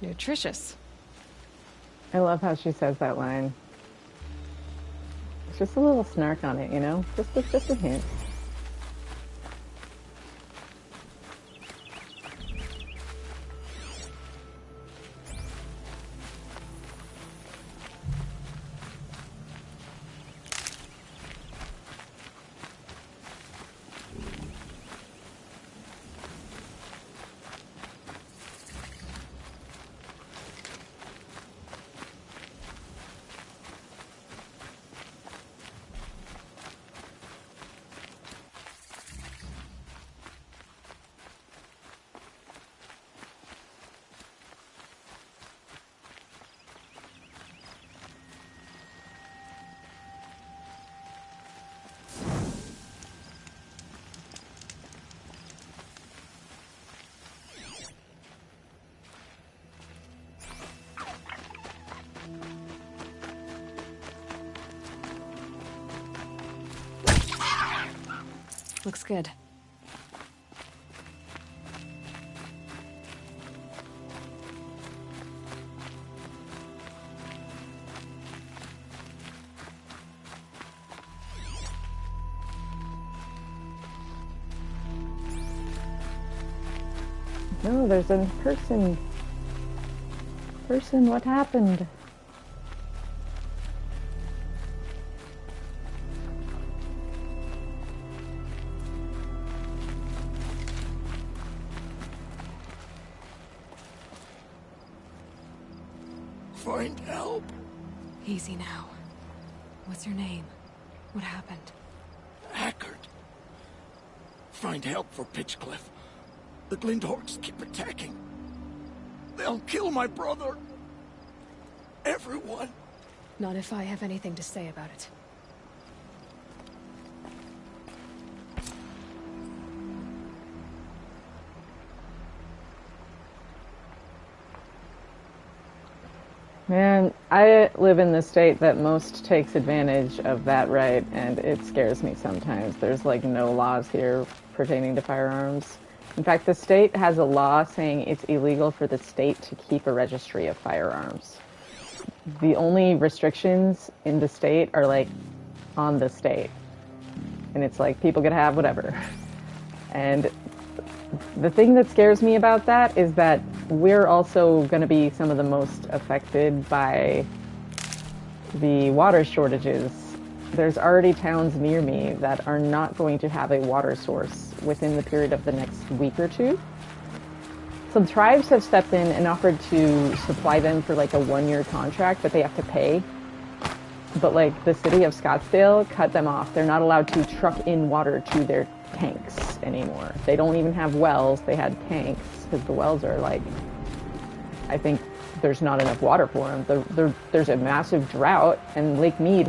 Nutritious. I love how she says that line. It's just a little snark on it, you know? Just a hint. Looks good. No, there's a person. Person, what happened? Find help. Easy now. What's your name? What happened? Hackard. Find help for Pitchcliff. The Glindhorks keep attacking. They'll kill my brother. Everyone. Not if I have anything to say about it. Man, I live in the state that most takes advantage of that right, and it scares me sometimes. There's like no laws here pertaining to firearms. In fact, the state has a law saying it's illegal for the state to keep a registry of firearms. The only restrictions in the state are like on the state. And it's like, people could have whatever. And the thing that scares me about that is that we're also going to be some of the most affected by the water shortages. There's already towns near me that are not going to have a water source within the period of the next week or two. Some tribes have stepped in and offered to supply them for like a 1-year contract, but they have to pay. But like the city of Scottsdale cut them off. They're not allowed to truck in water to their tanks anymore. They don't even have wells. They had tanks because the wells are like, I think there's not enough water for them. There's a massive drought, and Lake Mead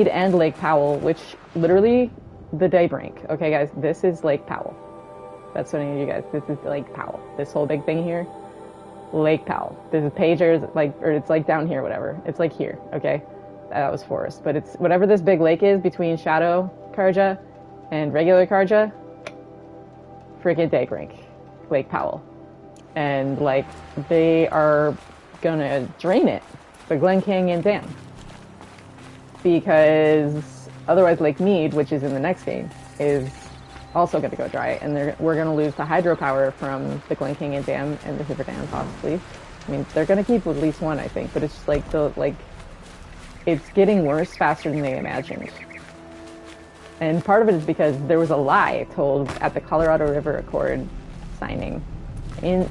and Lake Powell, which literally the Daybrink. Okay, guys, this is Lake Powell. That's what I need you guys. This is Lake Powell. This whole big thing here, Lake Powell. This is Pagers, like, or it's like down here, whatever. It's like here, okay? That was forest, but it's whatever this big lake is between Shadow Karja and regular Karja. Freaking Daybrink, Lake Powell, and like they are gonna drain it, the Glen Canyon Dam, because otherwise Lake Mead, which is in the next game, is also going to go dry, and we're going to lose the hydropower from the Glen Canyon Dam and the Hoover Dam possibly. I mean, they're going to keep at least one, I think, but it's just like it's getting worse faster than they imagined. And part of it is because there was a lie told at the Colorado River Accord signing,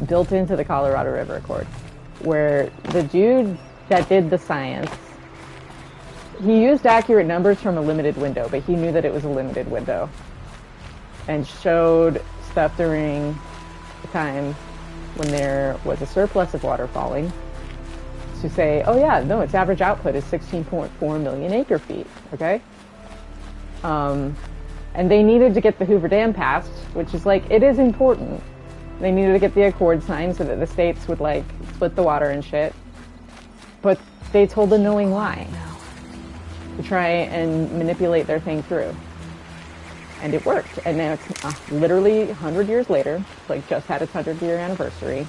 built into the Colorado River Accord, where the dude that did the science, he used accurate numbers from a limited window, but he knew that it was a limited window, and showed stuff during the time when there was a surplus of water falling to say, oh yeah, no, its average output is 16.4 million acre feet, okay? And they needed to get the Hoover Dam passed, which is like, it is important. They needed to get the accord signed so that the states would like split the water and shit. But they told a knowing lie to try and manipulate their thing through. And it worked. And now it's literally 100 years later, like just had its 100-year anniversary.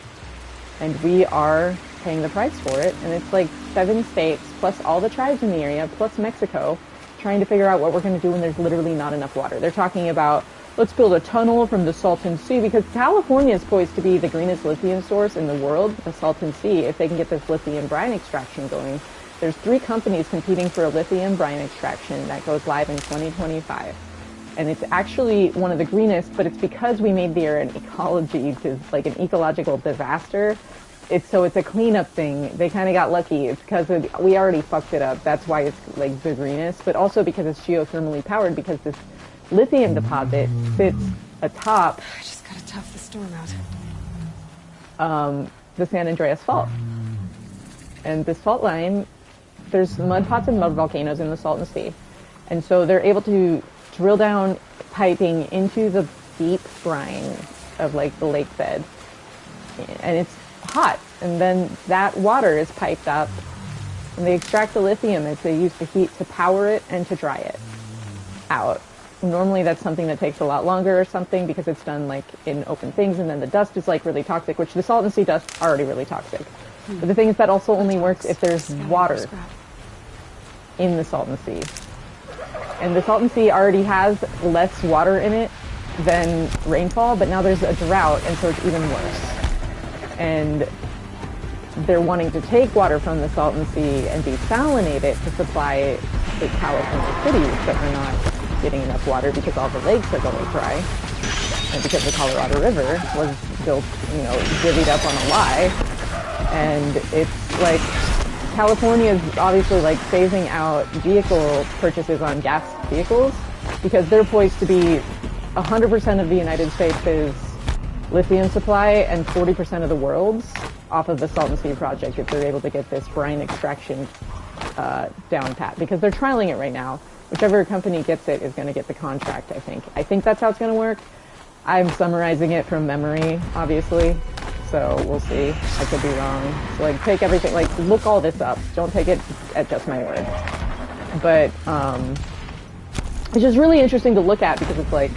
And we are paying the price for it. And it's like 7 states, plus all the tribes in the area, plus Mexico, trying to figure out what we're going to do when there's literally not enough water. They're talking about, let's build a tunnel from the Salton Sea, because California is poised to be the greenest lithium source in the world, the Salton Sea, if they can get this lithium brine extraction going. There's 3 companies competing for a lithium brine extraction that goes live in 2025. And it's actually one of the greenest, but it's because we made the air an ecology, like an ecological disaster. It's a cleanup thing. They kind of got lucky. It's because we already fucked it up. That's why it's like the greenest, but also because it's geothermally powered, because this lithium deposit sits atop. I just gotta tough the storm out. The San Andreas Fault. And this fault line, there's mud pots and mud volcanoes in the Salton Sea. And so they're able to drill down piping into the deep brine of like the lake bed. And it's hot. And then that water is piped up and they extract the lithium as they use the heat to power it and to dry it out. Normally that's something that takes a lot longer or something because it's done like in open things, and then the dust is like really toxic, which the Salton Sea dust is already really toxic. But the thing is that also only works if there's water in the Salton Sea. And the Salton Sea already has less water in it than rainfall, but now there's a drought, and so it's even worse. And they're wanting to take water from the Salton Sea and desalinate it to supply the California cities that are not getting enough water because all the lakes are going dry. And because the Colorado River was built, divvied up on a lie. And it's like, California is obviously like phasing out vehicle purchases on gas vehicles because they're poised to be 100% of the United States' lithium supply and 40% of the world's off of the Salton Sea project if they're able to get this brine extraction down pat, because they're trialing it right now. Whichever company gets it is going to get the contract, I think. I think that's how it's going to work. I'm summarizing it from memory, obviously. So we'll see. I could be wrong. So like take everything, like look all this up. Don't take it at just my word. But it's just really interesting to look at because it's like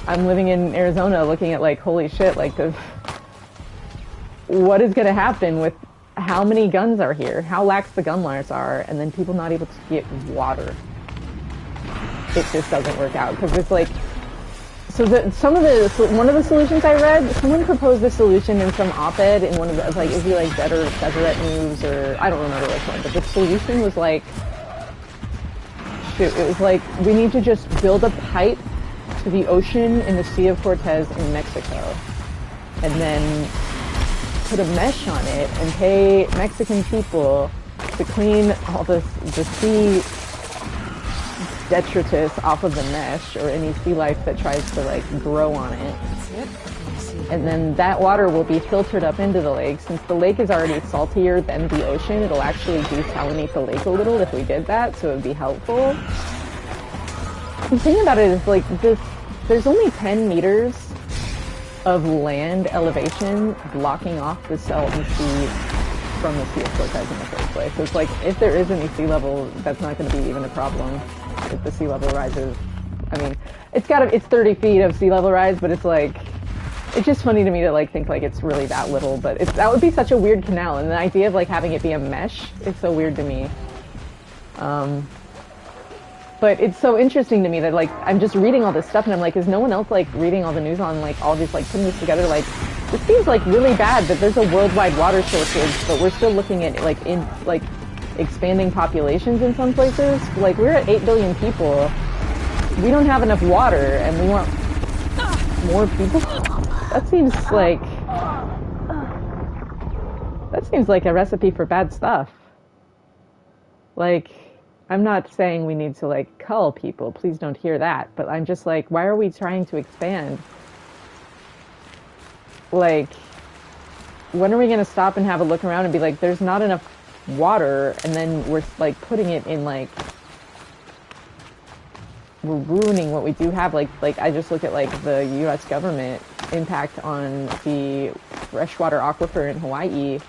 I'm living in Arizona looking at like holy shit, like what is going to happen with how many guns are here, how lax the gun laws are, and then people not able to get water. It just doesn't work out because it's like, so one of the solutions I read, someone proposed a solution in some op-ed in one of the, like, it'd be like better Deseret News, or I don't remember which one, but the solution was like, shoot, it was like, we need to just build a pipe to the ocean in the Sea of Cortez in Mexico, and then put a mesh on it and pay Mexican people to clean all the sea detritus off of the mesh, or any sea life that tries to like grow on it. And then that water will be filtered up into the lake. Since the lake is already saltier than the ocean, it'll actually desalinate the lake a little if we did that, so it would be helpful. The thing about it is, like, there's only 10 meters of land elevation blocking off the Salton Sea from the Sea of Cortez in the first place. So it's like, if there is any sea level, that's not going to be even a problem if the sea level rises. I mean, it's 30 feet of sea level rise, but it's like, it's just funny to me to like think like it's really that little, but that would be such a weird canal, and the idea of like having it be a mesh is so weird to me. But it's so interesting to me that, like, I'm just reading all this stuff and I'm like, is no one else, like, reading all the news on, like, all these, like, putting this together? Like, this seems, like, really bad that there's a worldwide water shortage, but we're still looking at, like, expanding populations in some places. Like, we're at 8 billion people. We don't have enough water, and we want more people? That seems like a recipe for bad stuff. Like, I'm not saying we need to, like, cull people. Please don't hear that. But I'm just like, why are we trying to expand? Like, when are we going to stop and have a look around and be like, there's not enough water, and then we're, like, putting it in, like, we're ruining what we do have. Like I just look at, like, the U.S. government impact on the freshwater aquifer in Hawaii.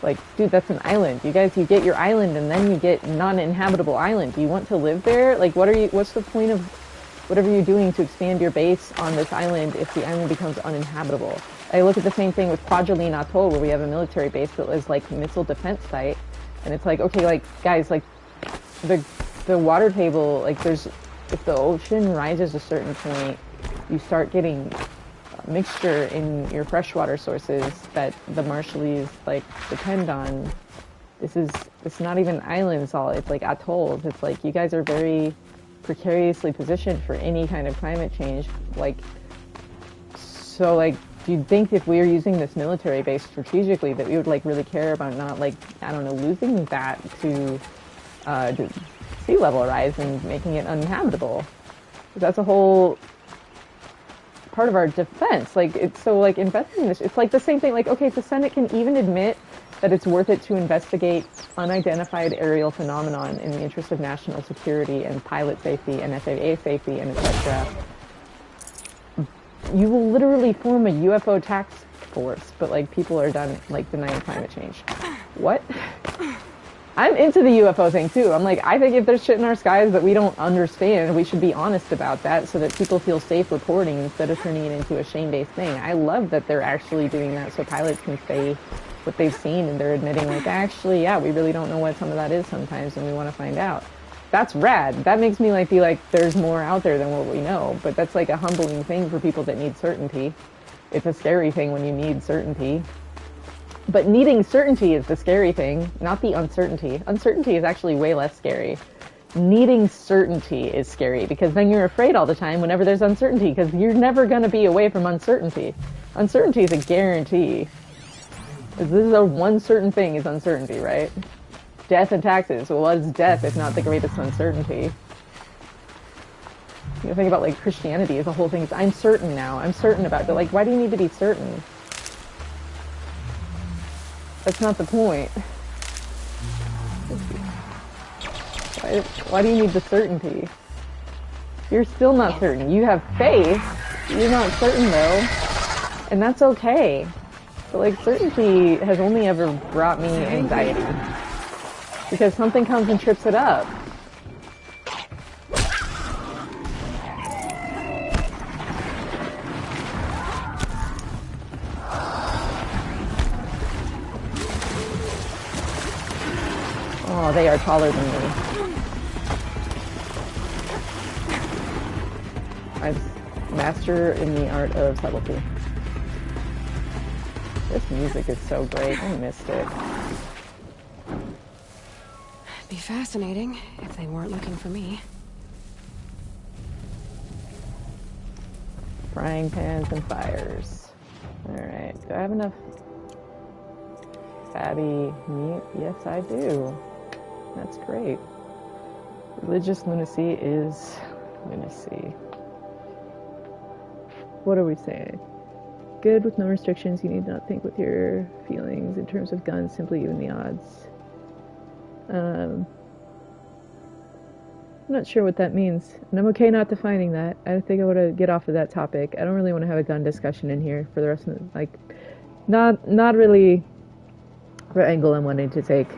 Like, dude, that's an island. You guys, you get your island and then you get non-inhabitable island. Do you want to live there? Like, what's the point of whatever you're doing to expand your base on this island if the island becomes uninhabitable? I look at the same thing with Kwajalein Atoll, where we have a military base that is, like, missile defense site. And it's like, okay, like, guys, like, the water table, like, if the ocean rises a certain point, you start getting mixture in your freshwater sources that the Marshallese, like, depend on. It's not even islands, it's like atolls. It's like, you guys are very precariously positioned for any kind of climate change. Like, so, like, do you think if we are using this military base strategically that we would, like, really care about not, like, I don't know, losing that to sea level rise and making it uninhabitable? That's a whole part of our defense. Like, it's so, like, investing in this, it's like the same thing. Like, okay, if the Senate can even admit that it's worth it to investigate unidentified aerial phenomenon in the interest of national security and pilot safety and FAA safety and etc., you will literally form a UFO task force, but, like, people are done, like, denying climate change. What? I'm into the UFO thing too. I'm like, I think if there's shit in our skies that we don't understand, we should be honest about that so that people feel safe reporting instead of turning it into a shame-based thing. I love that they're actually doing that so pilots can say what they've seen, and they're admitting, like, actually, yeah, we really don't know what some of that is sometimes and we want to find out. That's rad. That makes me, like, be like, there's more out there than what we know. But that's, like, a humbling thing for people that need certainty. It's a scary thing when you need certainty. But needing certainty is the scary thing, not the uncertainty. Uncertainty is actually way less scary. Needing certainty is scary, because then you're afraid all the time whenever there's uncertainty, because you're never going to be away from uncertainty. Uncertainty is a guarantee. This is a one certain thing is uncertainty, right? Death and taxes. Well, what is death if not the greatest uncertainty? You know, think about, like, Christianity is the whole thing is, I'm certain now. I'm certain about it. But, like, why do you need to be certain? That's not the point. Why do you need the certainty? You're still not certain. You have faith. You're not certain, though. And that's okay. But, like, certainty has only ever brought me anxiety. Because something comes and trips it up. they are taller than me. I'm master in the art of subtlety. This music is so great. I missed it. It'd be fascinating if they weren't looking for me. Frying pans and fires. Alright, do I have enough fatty meat? Yes, I do. That's great. Religious lunacy is lunacy. What are we saying? Good with no restrictions. You need not think with your feelings in terms of guns, simply even the odds. I'm not sure what that means, and I'm okay not defining that. I think I want to get off of that topic. I don't really want to have a gun discussion in here for the rest of the, like, not really the angle I'm wanting to take.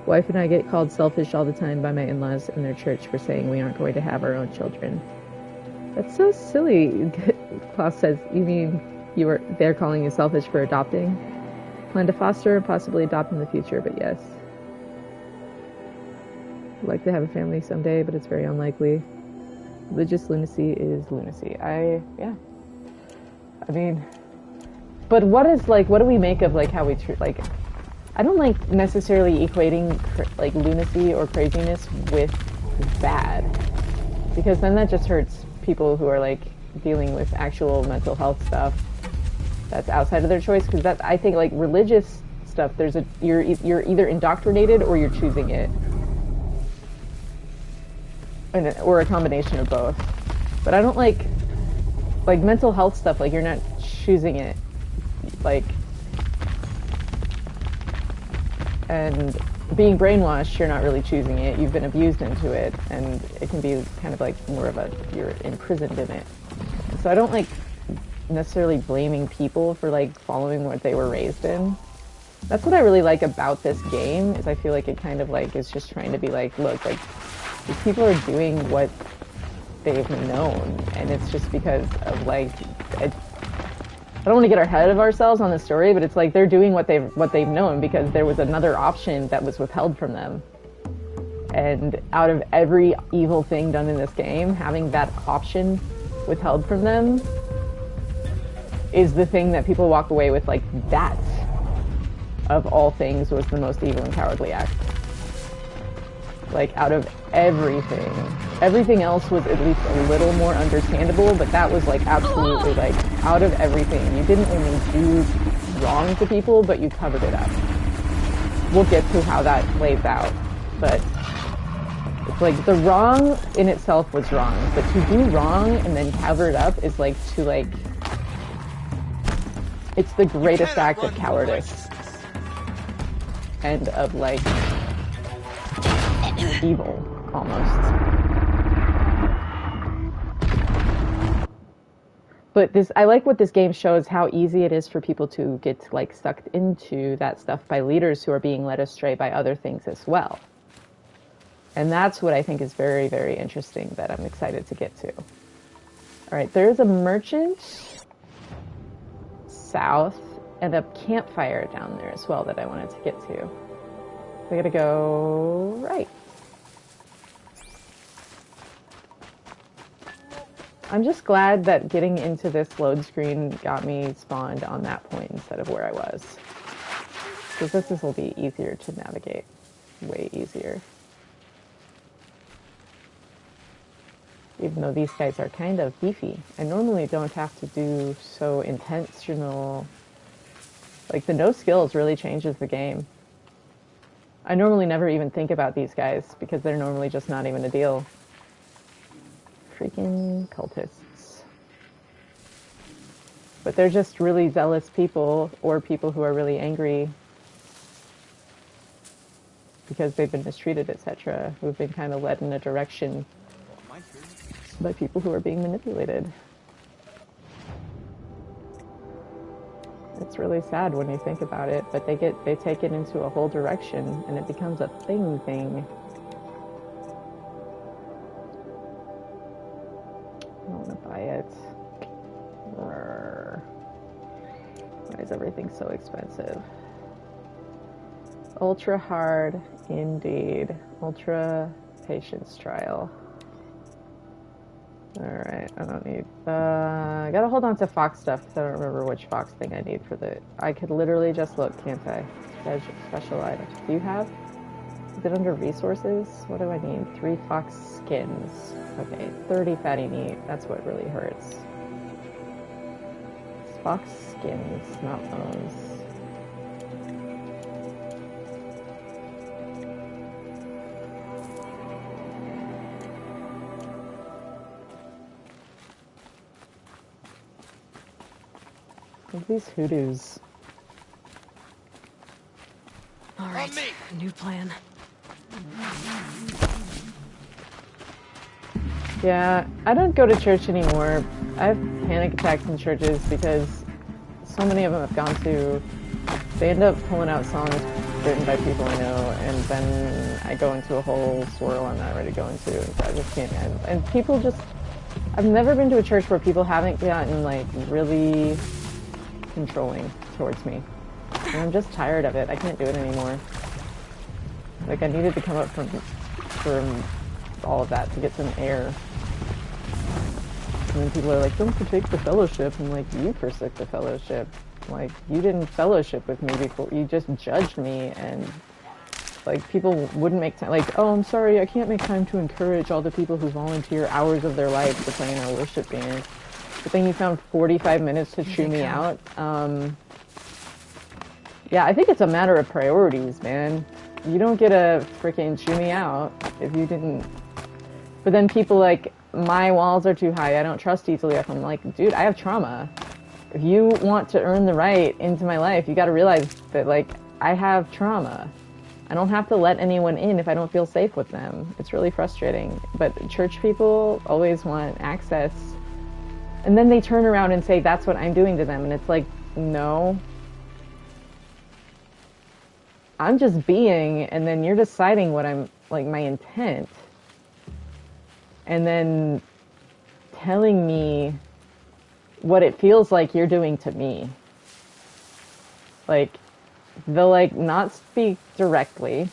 Wife and I get called selfish all the time by my in-laws in their church for saying we aren't going to have our own children. That's so silly. Klaus says, you mean they're calling you selfish for adopting? Plan to foster and possibly adopt in the future, but yes. I'd like to have a family someday, but it's very unlikely. Religious lunacy is lunacy. Yeah. I mean, but what do we make of, like, how we treat, like, I don't like necessarily equating, like, lunacy or craziness with bad. Because then that just hurts people who are, like, dealing with actual mental health stuff that's outside of their choice, because that, I think, like, religious stuff, you're either indoctrinated or you're choosing it, or a combination of both. But I don't like mental health stuff, like, you're not choosing it, like, and being brainwashed, you're not really choosing it, you've been abused into it, and it can be kind of like more of you're imprisoned in it. So I don't like necessarily blaming people for, like, following what they were raised in. That's what I really like about this game, is I feel like it kind of, like, is just trying to be like, look, like, these people are doing what they've known, and it's just because of, like, I don't want to get ahead of ourselves on the story, but it's like they're doing what they've known because there was another option that was withheld from them. And out of every evil thing done in this game, having that option withheld from them is the thing that people walk away with, like, that, of all things, was the most evil and cowardly act. Like, out of everything else was at least a little more understandable, but that was, like, absolutely, like, out of everything. You didn't only do wrong to people, but you covered it up. We'll get to how that plays out, but it's like, the wrong in itself was wrong, but to do wrong and then cover it up is, like, to, like, it's the greatest act of cowardice and of, like, evil, almost. But I like what this game shows, how easy it is for people to get, like, sucked into that stuff by leaders who are being led astray by other things as well. And that's what I think is very, very interesting, that I'm excited to get to. Alright, there's a merchant south and a campfire down there as well that I wanted to get to. So I gotta go right. I'm just glad that getting into this load screen got me spawned on that point instead of where I was. Because this will be easier to navigate. Way easier. Even though these guys are kind of beefy. I normally don't have to do so intentional... Like, the no skills really changes the game. I normally never even think about these guys, because they're normally just not even a deal. Freaking cultists. But they're just really zealous people, or people who are really angry because they've been mistreated, etc., who've been kind of led in a direction by people who are being manipulated. It's really sad when you think about it, but they take it into a whole direction, and it becomes a thing. I don't want to buy it. everything so expensive? Ultra hard, indeed. Ultra patience trial. Alright, I don't need... I gotta hold on to Fox stuff because I don't remember which Fox thing I need for the... I could literally just look, can't I? Special items. Do you have? Is it under resources? What do I need? 3 Fox skins. Okay, 30 fatty meat. That's what really hurts. Fox skins, not bones. Look at these hoodoos. Alright, new plan. Yeah, I don't go to church anymore. I have panic attacks in churches because so many of them have gone to... They end up pulling out songs written by people I know, and then I go into a whole swirl I'm not ready to go into, and I just can't... And people just... I've never been to a church where people haven't gotten, like, really controlling towards me. And I'm just tired of it. I can't do it anymore. Like, I needed to come up from all of that to get some air. And then people are like, don't forsake the fellowship. I'm like, you forsook the fellowship. Like, you didn't fellowship with me before. You just judged me, and, like, people wouldn't make time. Like, oh, I'm sorry, I can't make time to encourage all the people who volunteer hours of their life to play in our worship band. But then you found 45 minutes to chew me out. Yeah, I think it's a matter of priorities, man. You don't get to freaking chew me out if you didn't... But then people like, my walls are too high, I don't trust easily. I'm like, dude, I have trauma. If you want to earn the right into my life, you gotta realize that, like, I have trauma. I don't have to let anyone in if I don't feel safe with them. It's really frustrating. But church people always want access. And then they turn around and say, that's what I'm doing to them. And it's like, no. I'm just being, and then you're deciding what I'm, like, my intent. And then telling me what it feels like you're doing to me. Like, they'll, like, not speak directly.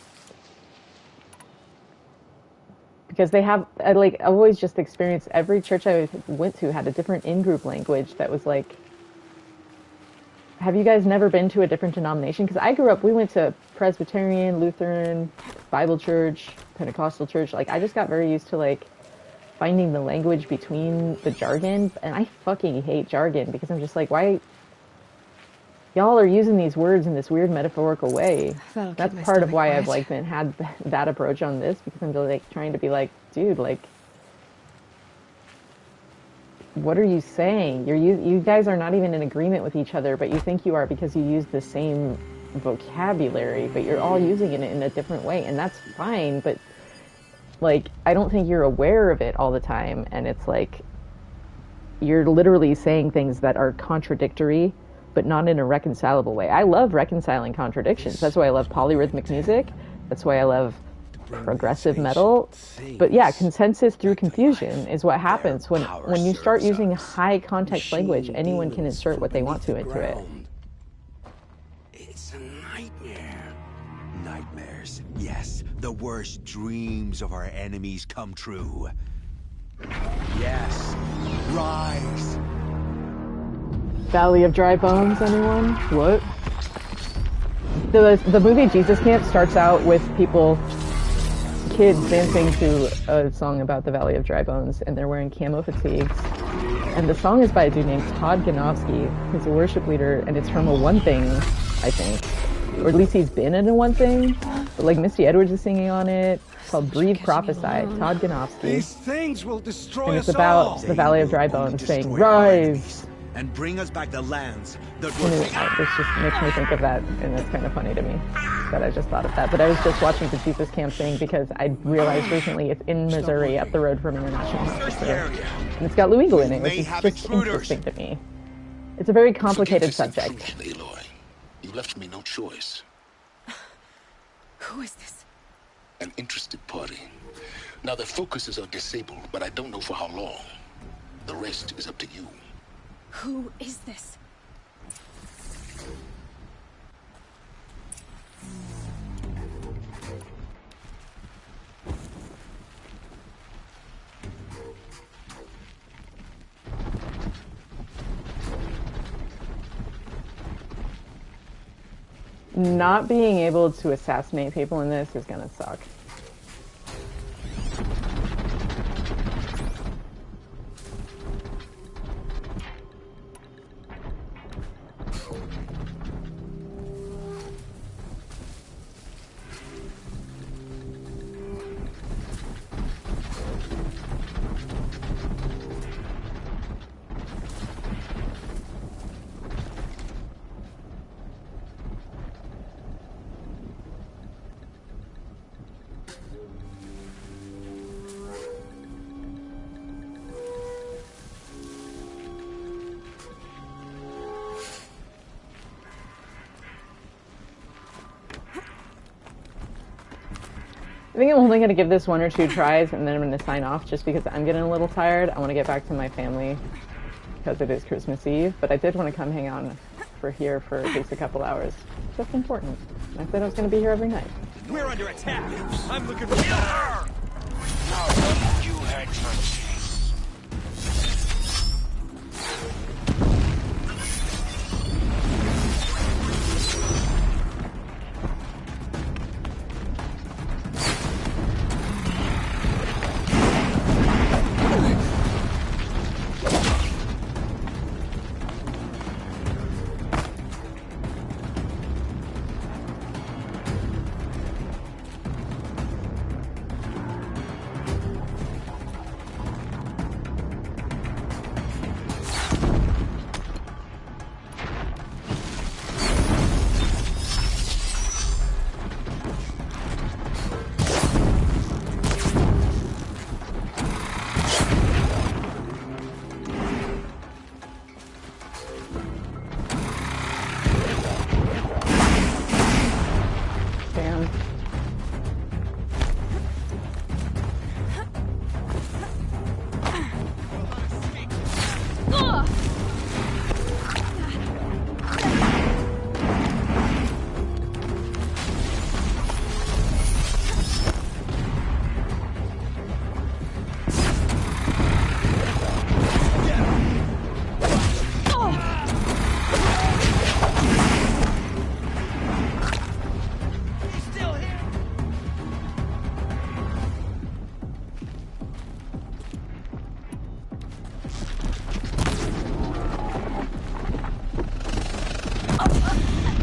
Because they have, like, I've always just experienced, every church I went to had a different in-group language that was like, have you guys never been to a different denomination? Because I grew up, we went to Presbyterian, Lutheran, Bible church, Pentecostal church. Like, I just got very used to, like, finding the language between the jargon. And I fucking hate jargon because I'm just like, why? Y'all are using these words in this weird metaphorical way. That's part of why I've, like, had that approach on this, because I'm just, like, trying to be like, dude, like, what are you saying? You guys are not even in agreement with each other, but you think you are because you use the same vocabulary, but you're all using it in a different way, and that's fine, but, like, I don't think you're aware of it all the time, and it's like, you're literally saying things that are contradictory, but not in a reconcilable way. I love reconciling contradictions. That's why I love polyrhythmic music. That's why I love progressive metal. But yeah, consensus through confusion is what happens when you start using high context language. Anyone can insert what they want to into it. It's a nightmare. Nightmares, yes. The worst dreams of our enemies come true. Yes. Rise. Valley of Dry Bones, anyone? What? The movie Jesus Camp starts out with kids dancing to a song about the Valley of Dry Bones, and they're wearing camo fatigues. And the song is by a dude named Todd Ganofsky, who's a worship leader, and it's from a One Thing, I think. Or at least he's been in a One Thing. But, like, Misty Edwards is singing on it. It's called Breathe Prophesy, Todd Ganofsky. These things will destroy and it's us about all. the Valley of Dry Bones saying, rise! And bring us back the lands that And it just makes me think of that, and it's kind of funny to me that I just thought of that. But I was just watching the Jesus Camp thing because I realized recently it's in Missouri, up the road from International Hospital. And it's got Louis in it, which is just interesting to me. It's a very complicated subject. Aloy, you left me no choice. Who is this? An interested party. Now their focuses are disabled, but I don't know for how long. The rest is up to you. Who is this? Not being able to assassinate people in this is gonna suck. I think I'm only going to give this 1 or 2 tries and then I'm going to sign off just because I'm getting a little tired. I want to get back to my family because it is Christmas Eve, but I did want to come hang on for here for at least a couple hours. It's just important. I said I was going to be here every night. We're under attack. I'm looking for her. No, you had your chance.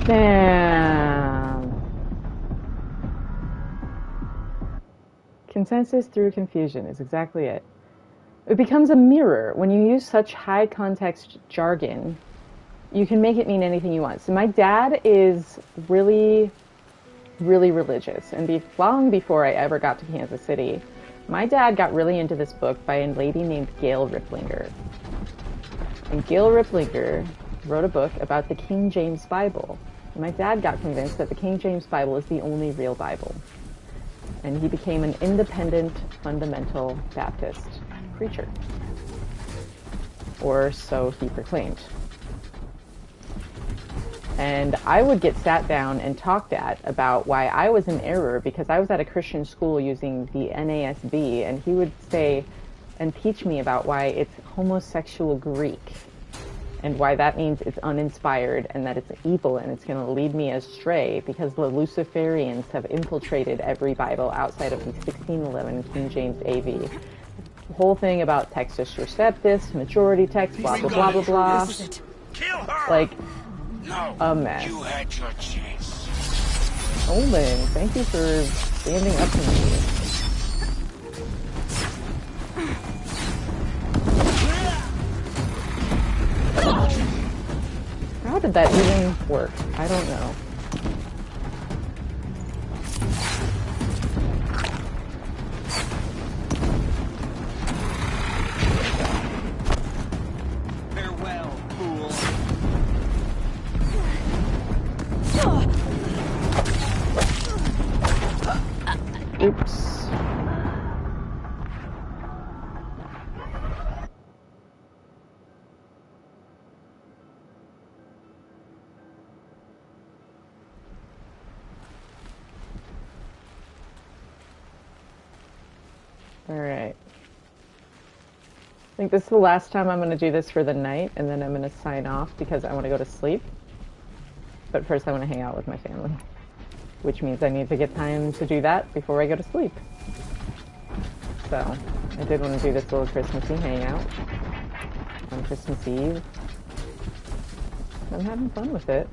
Damn. Consensus through confusion is exactly it. It becomes a mirror. When you use such high context jargon, you can make it mean anything you want. So my dad is really, really religious. And long before I ever got to Kansas City, my dad got really into this book by a lady named Gail Riplinger. And Gail Riplinger wrote a book about the King James Bible. And my dad got convinced that the King James Bible is the only real Bible. And he became an independent, fundamental Baptist preacher. Or so he proclaimed. And I would get sat down and talked at about why I was in error because I was at a Christian school using the NASB, and he would say and teach me about why it's homosexual Greek and why that means it's uninspired and that it's evil and it's going to lead me astray because the Luciferians have infiltrated every Bible outside of the 1611 King James AV. The whole thing about Textus Receptus, majority text, blah, blah, blah, blah, blah. Kill her! Like, no, a mess. You had your chance. Olin, thank you for standing up to me. How did that even work? I don't know. Farewell, fool. Oops. Alright. I think this is the last time I'm going to do this for the night, and then I'm going to sign off because I want to go to sleep. but first I want to hang out with my family. Which means I need to get time to do that before I go to sleep. So, I did want to do this little Christmassy hangout on Christmas Eve. I'm having fun with it.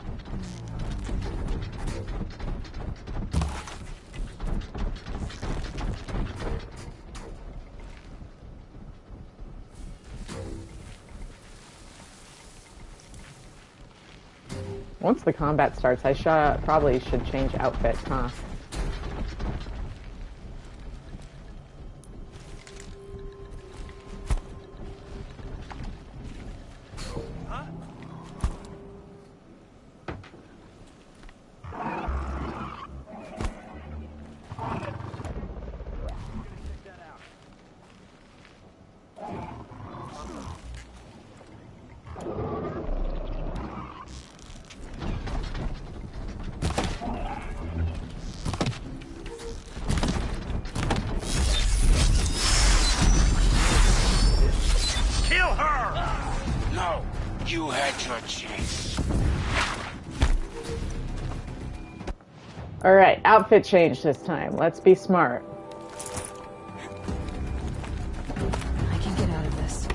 Once the combat starts, I probably should change outfit, huh? You had your chance. Alright, outfit change this time. Let's be smart. I can get out of this.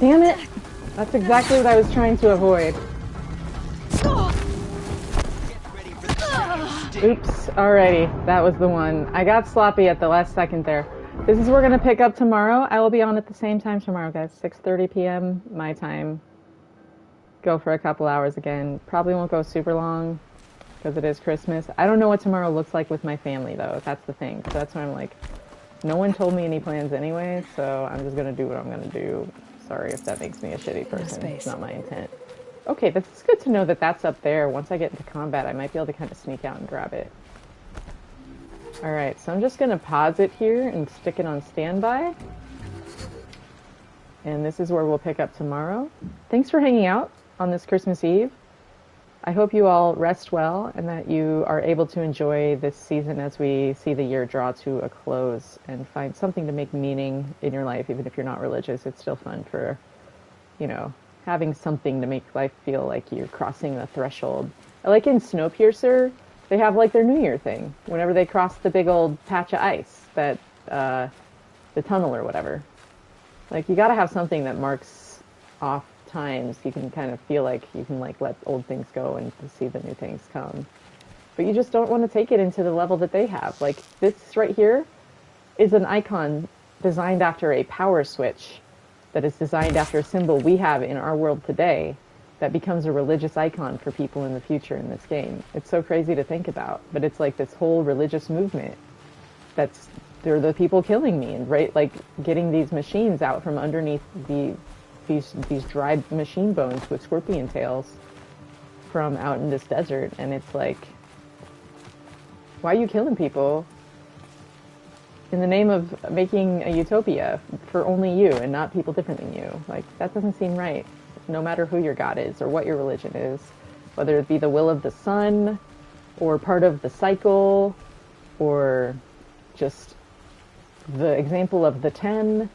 Damn it! That's exactly what I was trying to avoid. Oops, alrighty, that was the one. I got sloppy at the last second there. This is we're gonna pick up tomorrow. I will be on at the same time tomorrow, guys. 6:30 p.m. my time. Go for a couple hours again. Probably won't go super long because it is Christmas. I don't know what tomorrow looks like with my family though. That's the thing. So that's why I'm like, no one told me any plans anyway, so I'm just gonna do what I'm gonna do. Sorry if that makes me a shitty person. It's not my intent. Okay, that's good to know that that's up there. Once I get into combat, I might be able to kind of sneak out and grab it. Alright, so I'm just going to pause it here and stick it on standby. And this is where we'll pick up tomorrow. Thanks for hanging out on this Christmas Eve. I hope you all rest well and that you are able to enjoy this season as we see the year draw to a close and find something to make meaning in your life, even if you're not religious. It's still fun for, you know, having something to make life feel like you're crossing the threshold. Like in Snowpiercer, they have like their New Year thing whenever they cross the big old patch of ice, that the tunnel or whatever. Like you gotta have something that marks off times. You can kind of feel like you can like let old things go and see the new things come. But you just don't want to take it into the level that they have. Like this right here is an icon designed after a power switch that is designed after a symbol we have in our world today that becomes a religious icon for people in the future in this game. It's so crazy to think about, but it's like this whole religious movement that's, they're the people killing me, and right, like getting these machines out from underneath these dried machine bones with scorpion tails from out in this desert. And it's like, why are you killing people in the name of making a utopia for only you and not people different than you? Like, that doesn't seem right, no matter who your god is or what your religion is, whether it be the will of the sun or part of the cycle or just the example of the 10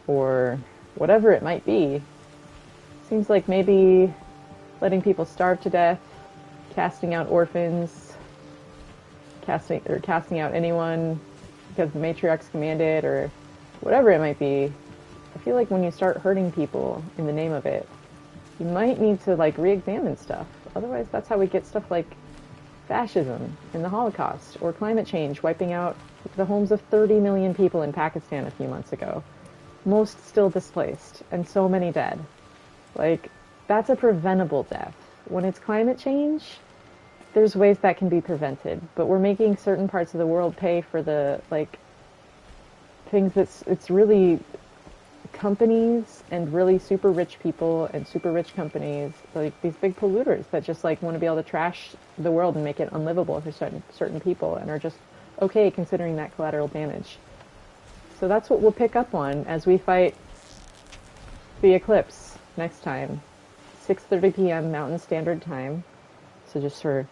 or whatever it might be. Seems like maybe letting people starve to death, casting out orphans, casting out anyone because the matriarchs commanded, or whatever it might be. I feel like when you start hurting people in the name of it, you might need to like re-examine stuff. Otherwise, that's how we get stuff like fascism and the Holocaust, or climate change wiping out the homes of 30 million people in Pakistan a few months ago. Most still displaced, and so many dead. Like, that's a preventable death. When it's climate change, there's ways that can be prevented, but we're making certain parts of the world pay for the, like, things that's, it's really companies and really super rich people and super rich companies, like these big polluters that just like want to be able to trash the world and make it unlivable for certain people and are just okay considering that collateral damage. So that's what we'll pick up on as we fight the eclipse next time. 6:30 p.m. Mountain Standard Time. So just for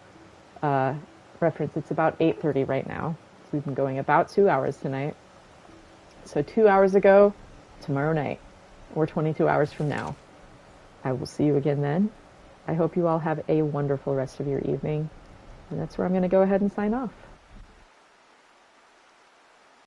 reference, it's about 8:30 right now. So we've been going about 2 hours tonight. So 2 hours ago, tomorrow night, or 22 hours from now. I will see you again then. I hope you all have a wonderful rest of your evening. And that's where I'm going to go ahead and sign off.